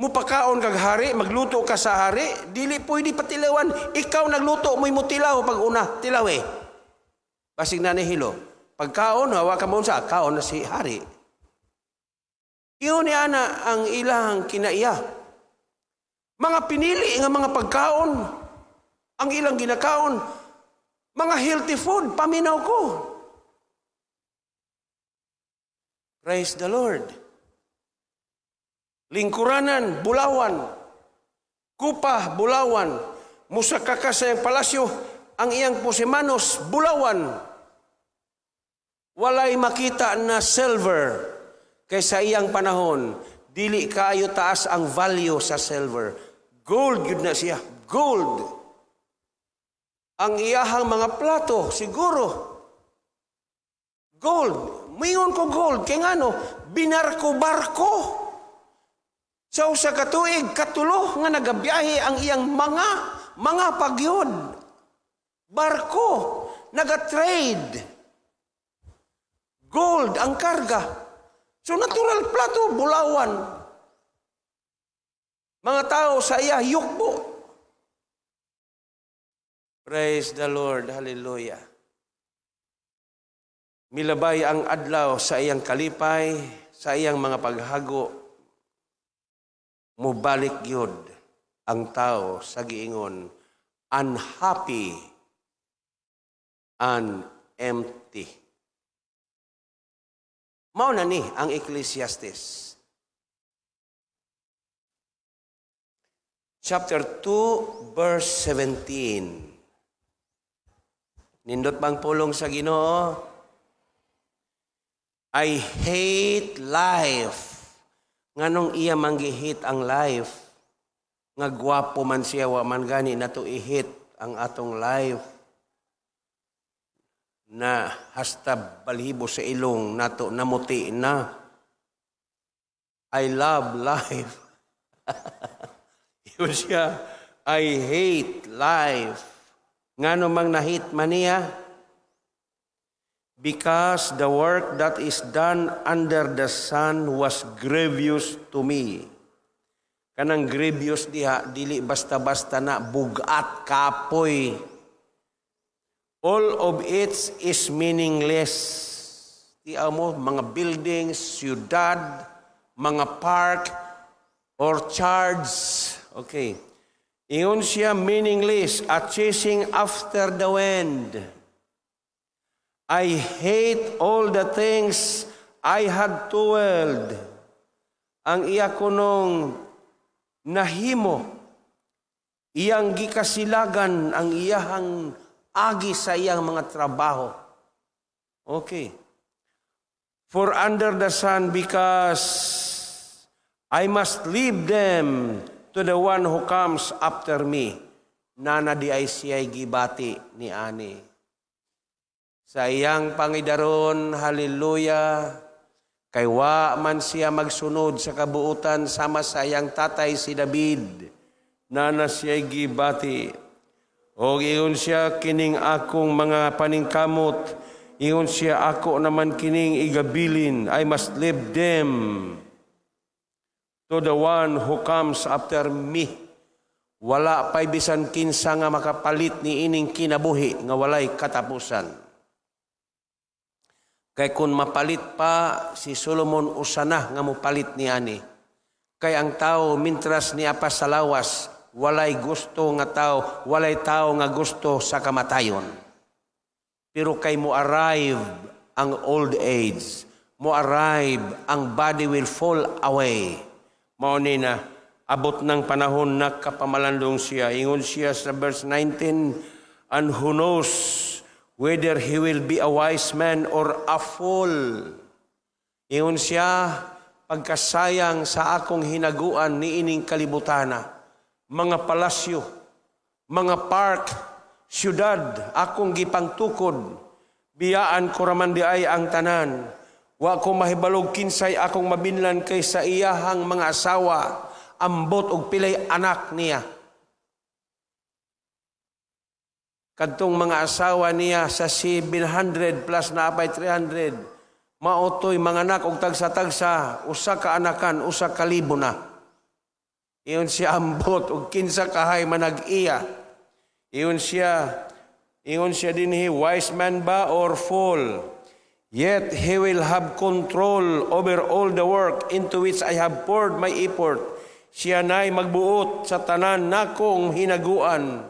Mupakaon kag hari, magluto ka sa hari, dili pwede patilawan. Ikaw nagluto mo'y mutilaw pag una, tilaw eh. Basig na nihilo. Pagkaon, hawa ka mo sa kaon na si hari. Iyon niya na ang ilang kinaiya. Mga pinili nga mga pagkaon, ang ilang ginakaon, mga healthy food, paminaw ko. Praise the Lord. Lingkuranan, bulawan. Kupa, bulawan. Musakaka sa iyang palasyo, ang iyang posimanos, bulawan. Walay makita na silver kaysa iyang panahon. Dili kaayo taas ang value sa silver. Gold yun na siya. Gold. Ang iyahang mga plato, siguro. Gold. Mingon ko gold. Kaya nga binarko-barko. Sa usa ka tuig, katulo nga nagabiyahe ang iyang mga pagyod. Barko. Nagatrade. Gold ang karga. So natural plato, bulawan. Mga tao sa iya, yukbo. Praise the Lord. Hallelujah. Milabay ang adlaw sa iyang kalipay, sa iyang mga paghago. Mubalik yun ang tao sa giingon, unhappy and empty. Mao na ni ang Ecclesiastes. Chapter 2, verse 17. Nindot bang pulong sa Ginoo? I hate life. Nganong iya manggihit ang life? Nga gwapo man siya, wa man gani na to i-hit ang atong life. Na hasta balhibo sa ilong nato namuti na. I love life. Yun siya, I hate life. Ngano mang nahit man niya? Because the work that is done under the sun was grievous to me. Kanang grievous diha, dili basta-basta na bugat kapoy. All of it is meaningless. Tiyaw mo, mga buildings, syudad, mga park, orchards. Okay. Iyon siya meaningless, a chasing after the wind. I hate all the things I had toiled. Ang iya kunong nahimo, iyang gikasilagan, ang iyahang agi sa iyang mga trabaho. Okay. For under the sun, because I must leave them to the one who comes after me. Nana di ay siya'y gibati ni ani. Sa iyang pangidaron, hallelujah, kay wa man siya magsunod sa kabuutan sama sa iyang tatay si David. Nana siya'y gibati. O iyon siya kining akong mga paningkamot, iyon siya ako naman kining igabilin. I must leave them to the one who comes after me. Wala pa'y bisan kinsa nga makapalit ni ining kinabuhi nga walay katapusan. Kay kung mapalit pa si Solomon usana nga mopalit ni ani. Kay ang tao mintras niya pa sa lawas, walay gusto nga tao, walay tao nga gusto sa kamatayon. Pero kay mo arrive ang old age, mo arrive ang body will fall away. Mao ni na Abot ng panahon na kapamalandong siya. Ingon siya sa verse 19, and who knows whether he will be a wise man or a fool. Ingon siya, pagkasayang sa akong hinaguan ni ining kalibutana, mga palasyo, mga park, syudad, akong gipangtukod, biyaan ko raman di ay ang tanan. Wa ko mahibalog kinsay akong mabinlan kay sa iyahang mga asawa, ambot og pilay anak niya. Kadtong mga asawa niya sa 700 plus na apay 300, maotoy mga anak og tagsa-tagsa, usa ka anakan, usa ka libo na. Iyon siya ambot og kinsa kahay manag-iya. Iyon siya dinhi, wise man ba or fool? Yet he will have control over all the work into which I have poured my effort. Siya na'y magbuot sa tanan nakong hinaguan.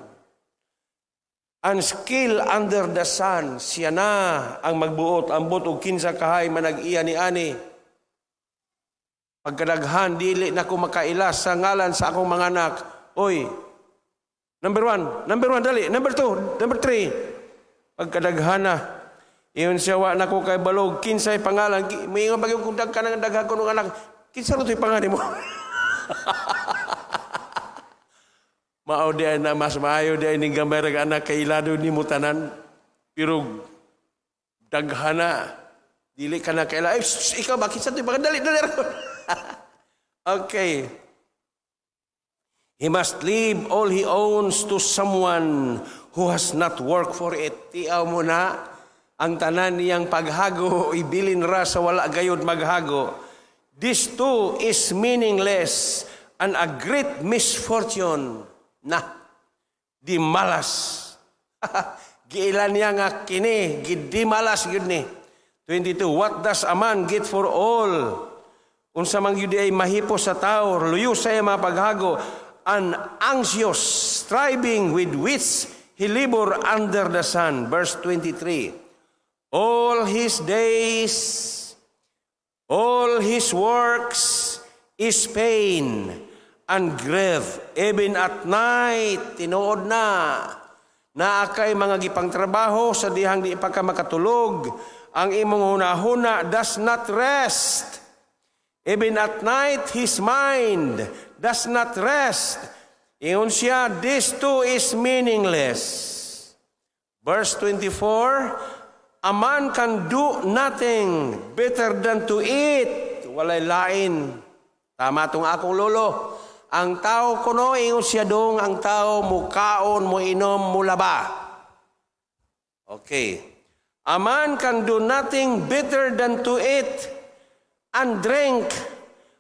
And skill under the sun, siya na ang magbuot, ambot og kinsa kahay manag-iya ni ani. Pagkadaghan, dili na ko makailas sa ngalan sa akong mga anak. Oy, number one, dali. Number 2, number 3. Pagkadaghan na, iyon siya, wa na ko kay balog, kinsay pangalan, may nga bagyong kundag ka ng daghan ko ng anak, kinsa rin ito'y pangalan mo? Mao di na mas maayo di ning gamay rag anak kay ilado ni mutanan. Pero daghana dili ka na kaila. Ikaw bakit sa tiba dali. Okay. He must leave all he owns to someone who has not worked for it. Tiaw mo na ang tanan niyang paghago ibilin ra sa wala gayud maghago. This too is meaningless and a great misfortune. Na, di malas. Giilan niya nga kini, di malas yun ni. 22, what does a man get for all? Unsa mang yun ay mahipo sa tao, luyo sa mga paghago, and anxious, striving with which he labor under the sun. Verse 23, all his days, all his works is pain and grief, even at night, tinuod na akay mga gipang trabaho sa dihang di pa ka makatulog, ang imong hunahuna does not rest. Even at night, his mind does not rest. Iyon siya, this too is meaningless. Verse 24, a man can do nothing better than to eat. Walay lain. Tama tong akong lolo. Ang tao kuno, ingon siya dong, ang tao mukaon, mo inom, mulaba. Okay. A man can do nothing better than to eat and drink.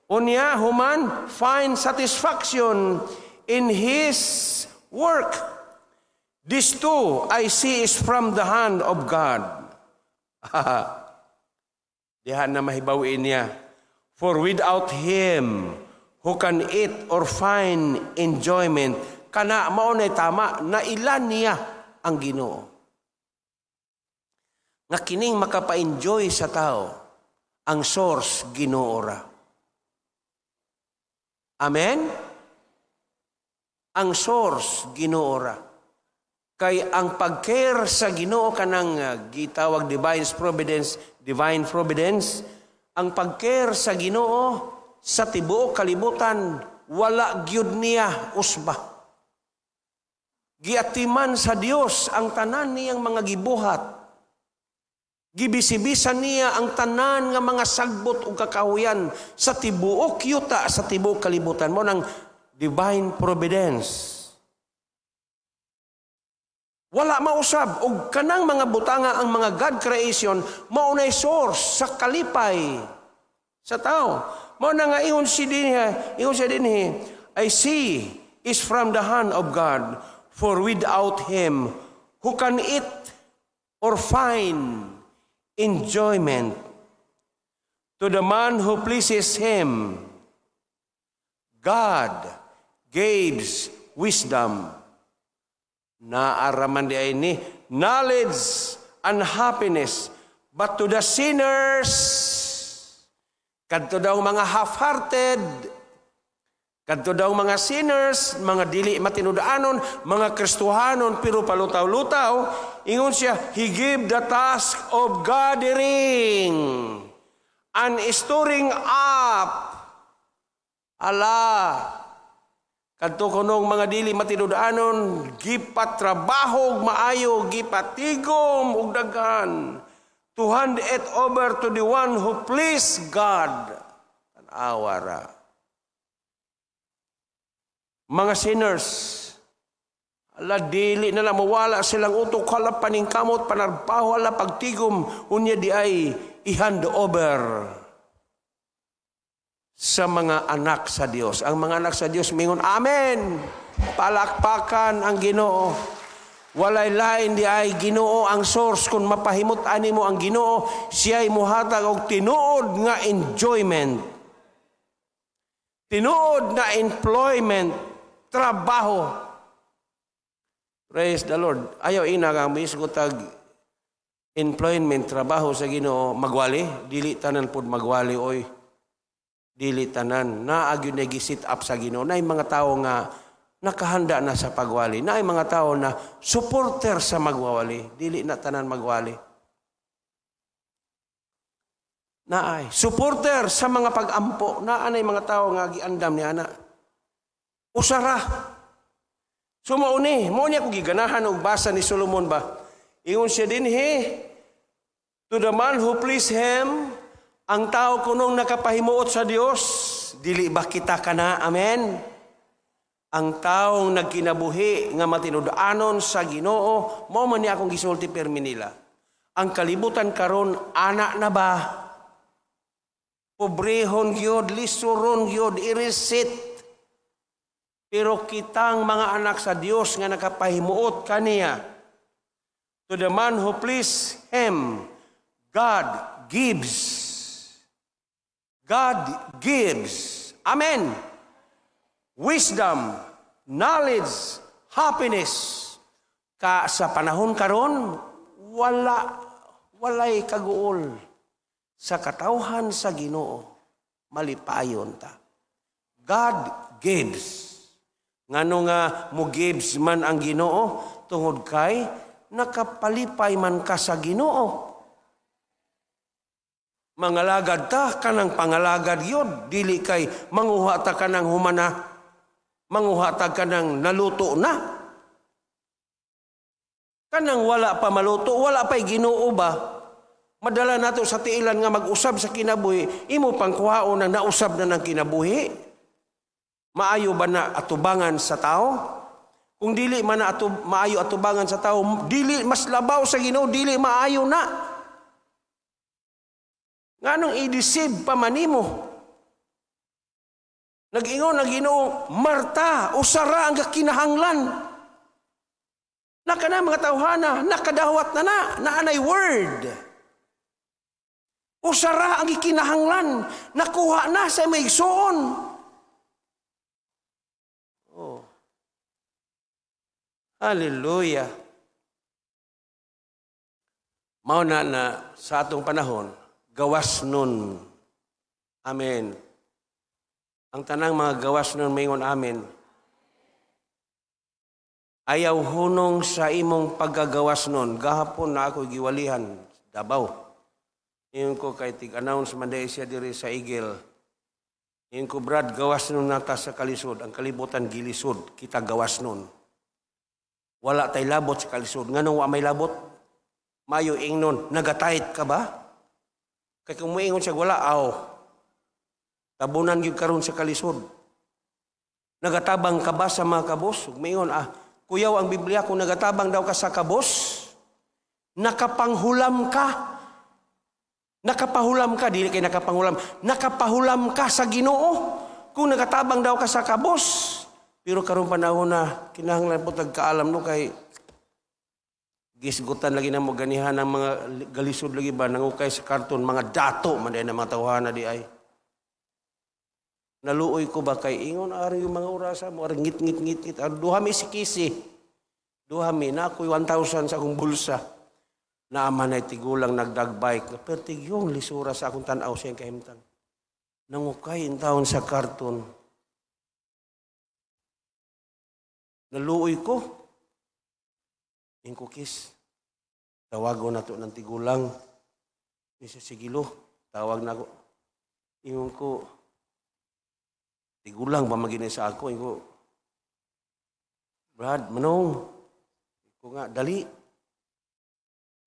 Unya, human, find satisfaction in his work. This too, I see, is from the hand of God. Dihan na mahibawin niya. For without Him, who can eat or find enjoyment, kana maunay tama, na ilan niya ang Ginoo. Nga kining makapa-enjoy sa tao, ang source Ginoo ra. Amen? Ang source Ginoo ra. Kay ang pag-care sa Ginoo kanang gitawag divine providence, ang pag-care sa Ginoo sa tibuok kalibutan, wala gyud niya usba. Giatiman sa Dios ang tanan niyang mga gibuhat. Gibisibisan niya ang tanan nga mga sagbot ug kakahuyan sa tibuok yuta, sa tibuok kalibutan mo ng divine providence. Wala mausab og kanang mga butanga ang mga God creation maunay source sa kalipay sa tao. Mao na nga ingon siya dinhi, I see is from the hand of God, for without Him, who can eat or find enjoyment? To the man who pleases Him, God gives wisdom. Naaraman di ay ni knowledge and happiness, but to the sinners, kadto daw mga half-hearted, Kadto daw mga sinners, mga dili matinudaanon, mga Kristohanon pero palutaw-lutaw, ingon siya, He gave the task of gathering and storing up. Kadto kunong mga dili matinudaanon, gipatrabaho maayo, gipatigom ug daghan. To hand it over to the one who please God. Awara. Mga sinners, dili na mawala silang utok, hala paningkamot, panarbaho, hala pagtigom, unya di ay i-hand over sa mga anak sa Diyos. Ang mga anak sa Diyos, mingon, Amen! Palakpakan ang Ginoo. Walay lain di ay Ginoo ang source. Kung mapahimot ani mo ang Ginoo, siya'y muhatag og tinuod nga enjoyment. Tinuod na employment. Trabaho. Praise the Lord. Ayaw ina nga misgutag employment, trabaho sa Ginoo, magwali. Dili tanan pud magwali, oy. Dili tanan. Naagyo na gisit up sa Ginoo. Naay mga tao nga nakahanda na sa pagwali. Naay mga tao na supporter sa magwawali. Dili na tanan magwali. Naay. Supporter sa mga pag-ampo. Naanay mga tao nga giandam ni ana. Usara. So mauni ako giganahan og basa ni Solomon ba. Ingon siya din, to the man who please him, ang tao kunong nakapahimuot sa Dios, dili ba kita kana? Amen. Ang taong nagkinabuhi nga matinudaanon sa Ginoo, mao man ni akong gisulti permi nila. Ang kalibutan karon ana na ba? Pobrehon gyud, lisuron gyud, irisit. Pero kitang mga anak sa Dios nga nakapahimuot kaniya, to the man who please him, God gives. God gives. Amen. Wisdom, knowledge, happiness. Sa panahon karon, walay kaguol. Sa katawhan sa Ginoo, malipayon ta. God gives. Ngano nga mo gives man ang Ginoo tungod kay nakapalipay man ka sa Ginoo. Mangalagad ta kanang pangalagad yun. Dili kay manguha ta kanang humana. Manguha ta kanang naluto na. Kanang wala pa maluto, wala pa'y Ginoo ba? Madala nato sa tiilan nga mag-usab sa kinabuhi, imo pang kuhaon na nausab na ng kinabuhi. Maayo ba na atubangan sa tao? Kung dili man na maayo atubangan sa tao, dili mas labaw sa Ginoo, dili maayo na. Nganong i-deceive pa manimo? Nag-ingon na Ginoo, Marta, usara ang kakinahanglan. Naka na mga tawhana, nakadawat na naanay word. Usara ang ikinahanglan, nakuha na sa may igsoon. Hallelujah. Mao na sa atong panahon, gawas nun. Amen. Ang tanang mga gawas nun mayngon amen. Ayaw hunong sa imong paggagawas nun. Gahapon na ako giwalihan, Davao. Iyon ko kay tig-announce man siya diri sa Igil. Iyon ko, Brad, gawas nun nata sa kalisod. Ang kalibutan gilisod, kita gawas nun. Wala tay labot sa kalisod. Nganong wa may labot? Mayo ingnon, nagatayt ka ba? Kay kung moingon siya, wala, tabunan yung karon sa kalisod. Nagatabang ka ba sa mga kabos? Moingon, kuyaw ang Biblia, kung nagatabang daw ka sa kabos, nakapanghulam ka. Nakapahulam ka, dili kay nakapanghulam. Nakapahulam ka sa Ginoo. Kung nagatabang daw ka sa kabos, pero karong panahon na kinahanglan po tagkaalam no kay gisgutan lagi na mo ganihan ng mga galisod lagi ba nangukay sa karton mga dato man na mga tawhana di ay. Naluoy ko ba kay ingon ari yung mga orasa mo ari ngit duha mi sikisi. Duha mi na ako'y 1,000 sa akong bulsa. Naaman ay tigulang nagdagbike. Pero tigyong lisura sa akong tanaw siyang kahimtang. Nangukay in taon sa karton. Naluoy ko. Ingkukis. Tawago na to ng tigulang. Isa sigilo. Tawag na ko. Ingon ko, tigulang ba magiging sa ako? Ingon ko, Brad, manong. Ko nga, dali.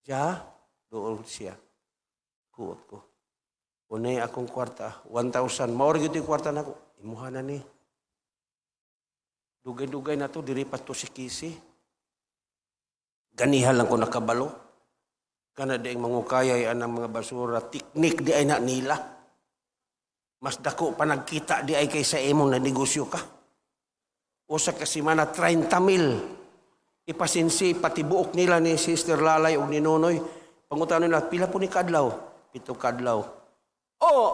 Siya, doon siya. Kuot ko. Unay akong kwarta, 1,000. Maori yung kwarta na ko. Imuha na ni. Dugay-dugay na to, diri pa to si Kisi. Ganihan lang ko nakabalo. Kana di ang mangukayay anang mga basura. Tiknik di ay na nila. Mas dako pa nagkita di ay kaysa imong na negosyo ka. O sa kasimana, 30,000. Ipasinsi, pati buok nila ni Sister Lalay o ni Nonoy. Pangutano nila, pila po ni Kadlaw? 7 kadlaw. Oh!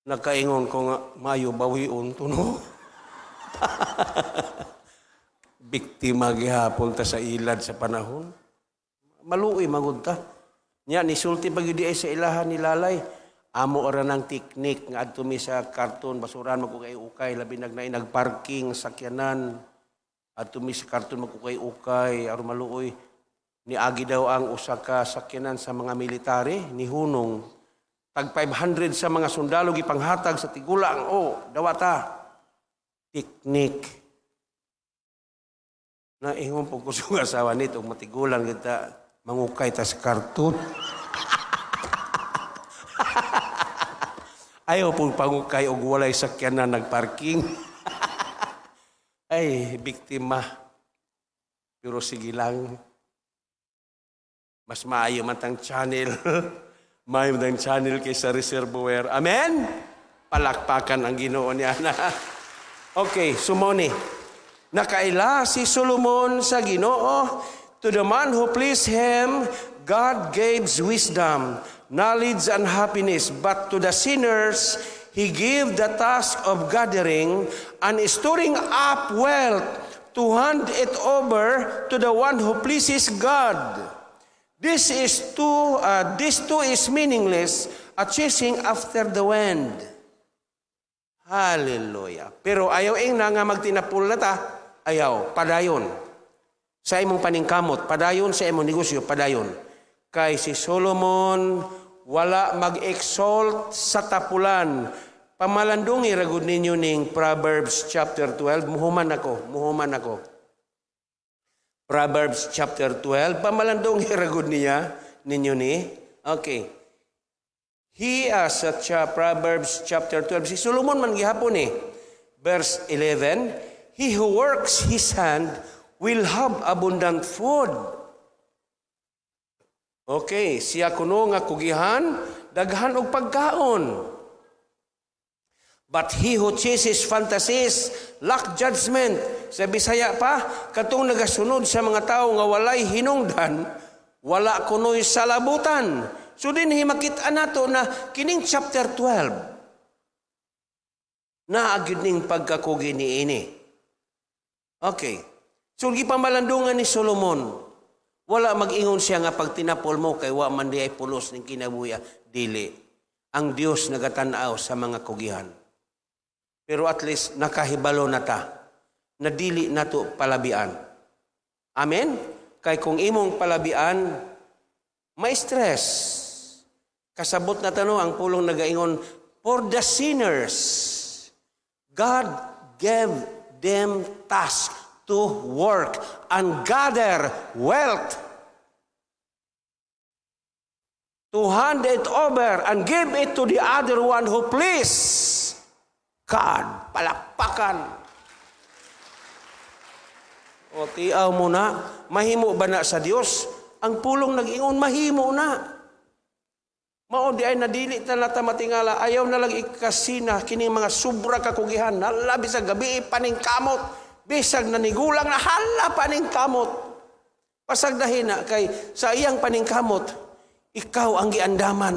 Nakaingon ko nga, mayo bawiun to, no? Biktima gihapon ta sa ilad sa panahon. Maluoy, magod ta. Nya, nisulti pag yun sa ilahan ni Lalay. Amo ora ng teknik nga adto mi sa karton basuran magukay-ukay labi nagparking sakyanan adto mi sa karton magukay-ukay aron maluoy niagi daw ang usa ka sakyanan sa mga military ni hunong tag 500 sa mga sundalo gipanghatag sa tigulang dawata teknik na ingon po ko sa asawa nito matigulang kita mangukay ta sa karton. Ayaw pong pangukay o walay sakyan na nagparking. Ay, biktima. Pero sige lang. Mas maayo man tang channel. Maayo man tang channel kaysa reservoir. Amen? Palakpakan ang Ginoo niya na. Okay, sumoni. Nakaila si Solomon sa Ginoo. To the man who pleased him, God gave wisdom, knowledge and happiness, but to the sinners, He gave the task of gathering and storing up wealth to hand it over to the one who pleases God. This too is meaningless, a chasing after the wind. Hallelujah. Pero ayaw nga magtinapul na ta, ayaw, padayon. Sa imong paningkamot, padayon sa imong negosyo, padayon. Kay si Solomon, wala mag-exalt sa tapulan. Pamalandungi ragud ninyo ning Proverbs chapter 12. Muhuman ako. Proverbs chapter 12. Pamalandungi ragud ninyo ni. Okay. Proverbs chapter 12. Si Solomon man gihapon Verse 11. He who works his hand will have abundant food. Okay, siya kuno nga kugihan, daghan og pagkaon. But he who chases fantasies lack judgment. Sa Bisaya pa, katong nagasunod sa mga tao nga walay hinungdan, wala kunoy salabutan. So dinhi makita nato na kining chapter 12 na agyud ning pagkakugi niini. Okay. So gipamalandungan ni Solomon, wala mag-ingon siya nga pag tinapol mo kay wa man di ay pulos ning kinabuya, dili. Ang Dios nagatanaw sa mga kugihan. Pero at least nakahibalo na ta, na dili nato palabian. Amen? Kay kung imong palabian, may stress. Kasabot na tanong ang pulong nagaingon, for the sinners, God gave them task to work and gather wealth, to hand it over and give it to the other one who please God. Palakpakan. O tiaw mo na, mahimo ba na sa Dios? Ang pulong nag-ingon, mahimo na. Mao di ay nadili talata matingala, ayaw na lang ikasina kining mga sobra kakugihan, nalabi sa gabi paning kamot, bisag na nigulang na hala paning kamot. Pasag dahina kay sa iyang paning kamot, ikaw ang giandaman.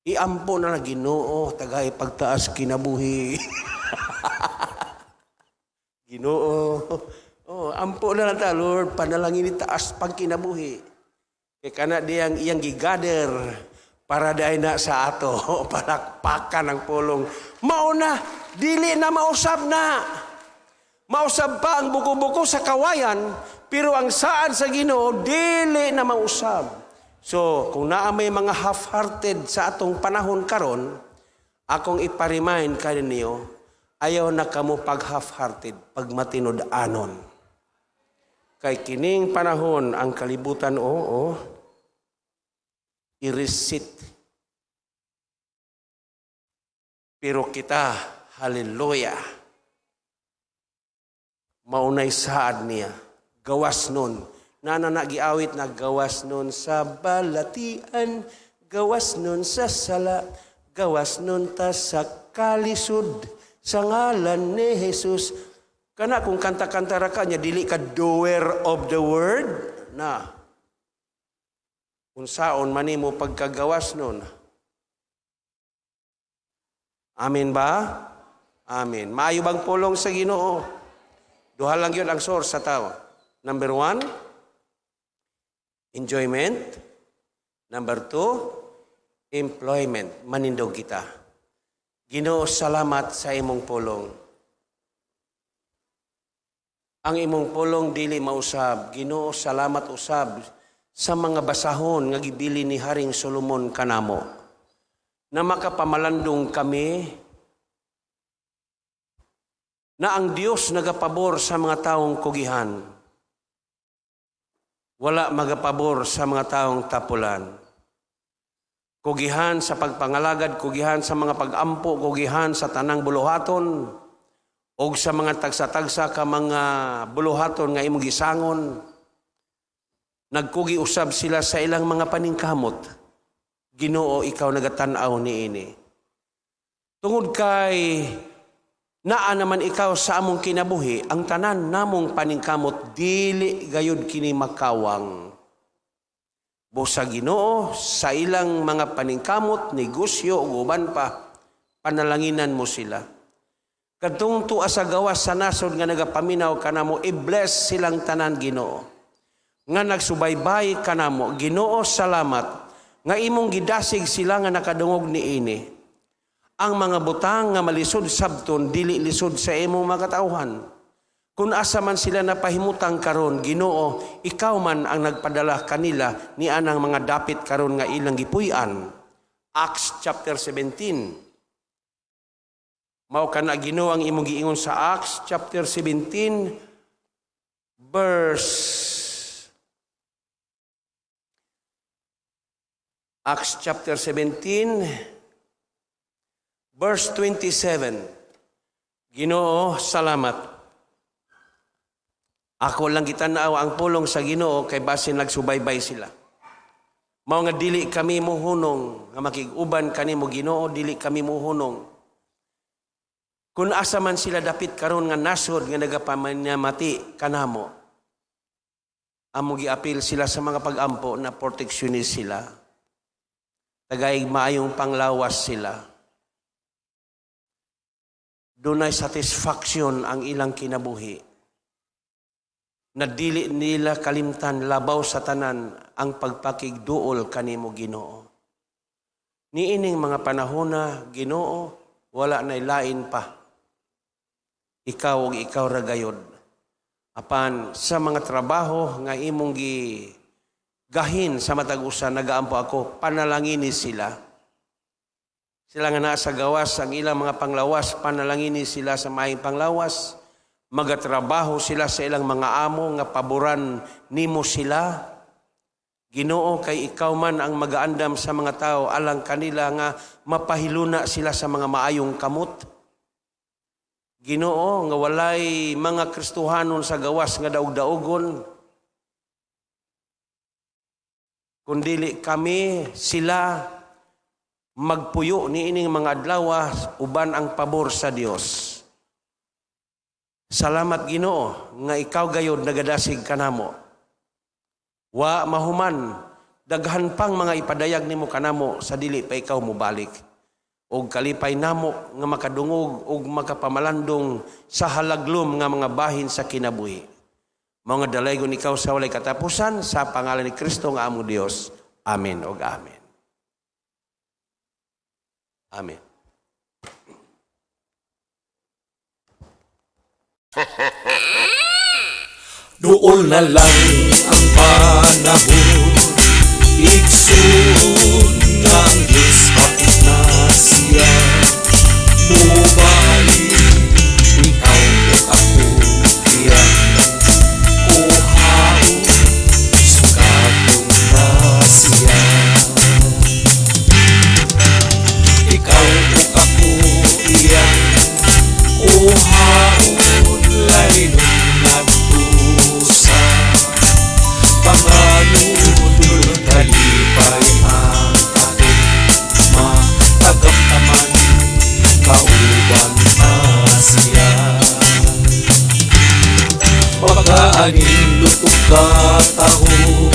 Iampo na Ginoo, tagay pagtaas kinabuhi. Ginoo, ampo na ta Lord, panalangin ni taas pag kinabuhi. Kay kana diyang iyang gigather para dahil na sa ato, palakpakan ang pulong. Mauna, dili na mausap na. Mausab pa ang buko-buko sa kawayan, pero ang saan sa Ginoo dili na mausab. So, kung naa may mga half-hearted sa atong panahon karon, akong iparemind kaninyo, ayaw na kamo pag half-hearted, pag matinud-anon. Kay kining panahon ang kalibutan i-reset. Pero kita, hallelujah, maunay saad niya, gawas nun. Nagiawit na gawas nun sa balatian, gawas nun sa sala, gawas nun ta sa kalisod, sa ngalan ni Jesus. Kana kung kanta-kanta ra ka niya, dili ka doer of the word, na. Kung saon man mo pagkagawas nun. Amen ba? Amen. Maayo bang pulong sa Ginoo? Duha lang yun ang source sa tao. Number 1, enjoyment. Number 2, employment. Manindog kita. Ginoo, salamat sa imong pulong. Ang imong pulong dili mausab. Ginoo, salamat usab sa mga basahon nga gibili ni Haring Solomon kanamo. Na makapamalandong kami na ang Diyos nagapabor sa mga taong kugihan. Wala magapabor sa mga taong tapulan. Kugihan sa pagpangalagad, kugihan sa mga pagampo, kugihan sa tanang buluhaton, o sa mga tagsa-tagsa ka mga buluhaton nga imong gisangon. Nagkugi usab sila sa ilang mga paningkamot. Ginoo, ikaw nagatanaw niini. Tungod kay naa naman ikaw sa among kinabuhi, ang tanan namong paningkamot, dili gayud kini makawang. Busa Ginoo, sa ilang mga paningkamot, negosyo, ug uban pa, panalanginan mo sila. Kadtong tuwa sa gawas sa nasod nga nagapaminaw kanamo, i-bless silang tanan Ginoo. Nga nagsubaybay kanamo, Ginoo, salamat, nga imong gidasig sila nga nakadungog niini. Ang mga butang nga malisod sabton, dili lisod sa imong mga katauhan. Kung asa man sila napahimutang karon, Ginoo, ikaw man ang nagpadala kanila ni anang mga dapit karon nga ilang gipuy-an. Acts chapter 17. Mao kana Ginoo ang imong giingon sa Acts chapter 17 verse Acts chapter 17 verse 27. Ginoo, salamat. Ako lang gitanaw ang pulong sa Ginoo kay basin nagsubaybay sila. Mao nga dili kami muhunong nga makig-uban kanimo Ginoo, dili kami muhunong. Kung asa man sila dapit karon nga nasod nga nagapamanyamati kanamo. Amo giapil sila sa mga pagampo na proteksyonist sila. Tagay maayong panglawas sila. Dunay satisfaction ang ilang kinabuhi. Na dili nila kalimtan labaw sa tanan ang pagpakigduol kanimo Ginoo. Niining mga panahon na Ginoo, wala na lain pa. Ikaw ug ikaw ra gayod. Apan sa mga trabaho nga imong gahin sa matag usa nagaampo ako, panalangini sila. Sila nga nasa gawas, ang ilang mga panglawas, panalangini sila sa maayong panglawas. Magatrabaho sila sa ilang mga amo, nga paboran nimo sila. Ginoo, kay ikaw man ang magaandam sa mga tao, alang kanila nga mapahiluna sila sa mga maayong kamot. Ginoo, nga walay mga Kristohanon sa gawas nga daog-daogon. Kundili kami, sila, magpuyo ni ining mga adlaw uban ang pabor sa Dios. Salamat Ginoo nga ikaw gayod nagadasig kanamo. Wa mahuman daghan pang mga ipadayag nimo kanamo sa dili pa ikaw mobalik. Og kalipay namo nga makadungog og makapamalandong sa halaglom nga mga bahin sa kinabuhi. Mga dalaygon ikaw sa walay katapusan sa pangalan ni Kristo nga amo Dios. Amen og amen. Amen. Doon na lang ang panahon, igsoon ng Diyos hapit na siya. Mubalik, ikaw o ako, diyan kuhaon, sugatong na siya. Ikaw o ako, diyan kuhaon, lalinong nagtusa. Panganunod kalipay ang ating mapagamdaman, kauban na siya. Pagkaanin lutok katahon,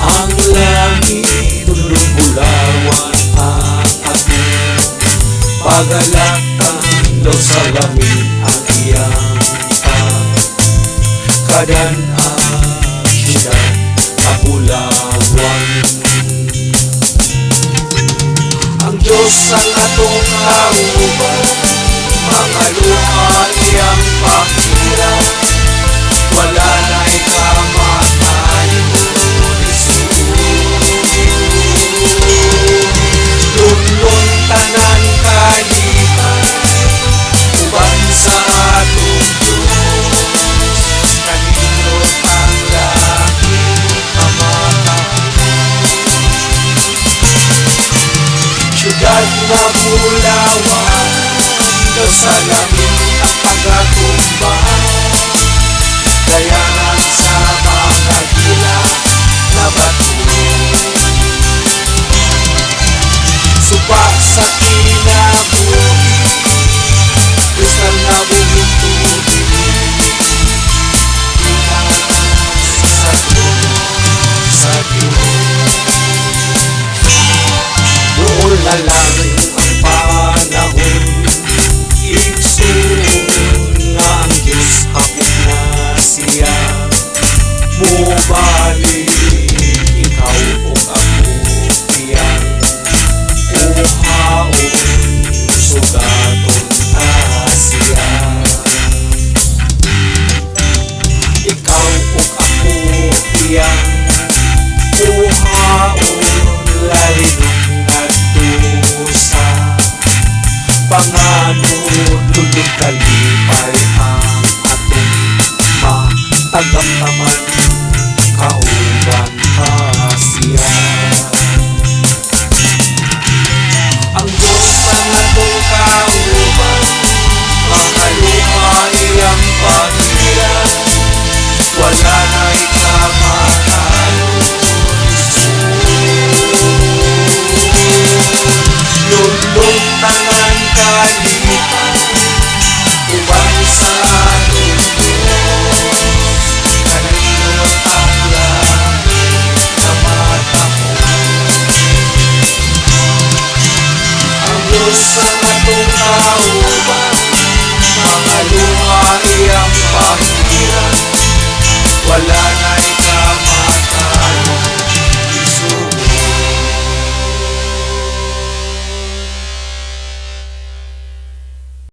ang langit lulubulawan ang ating pagalaktan, daw sa langit ang iyang kadan-an siya kabulawan. Ang Diyos ang atong kauban, mga luha iyang pakirang, wala na'y kamatayon, Lunlon tanan kalipan, uban sa atong Diyos, kanindot ang langit kamatayon. Siyudad na bulawan, daw sa langit ang pagatumbahan, kayanan sa mga gila na bato. Suba sa kinabuhi, kristal na buong tubig, inaas sa trono sa Diyos. Doon na lang ang panahon, igsoon na ang Diyos hapit na siya. Mubalik, ikaw o ako, diyan kuhaon, sugaton na siya. Ikaw o ako, diyan kuhaon, lalinong nagtusa. Panganod lulog kalipay ang atong matagamdaman, kauban ka siya. Ang Diyos ang atong kauban, mga luha iyang pangiran, wala na'y kamatayon. Lulong tanan kalipan, uban sa atong Diyos, kanindot ang langit kamatayon. Ang Diyos ang atong kauban, mga luha iyang pangiran, wala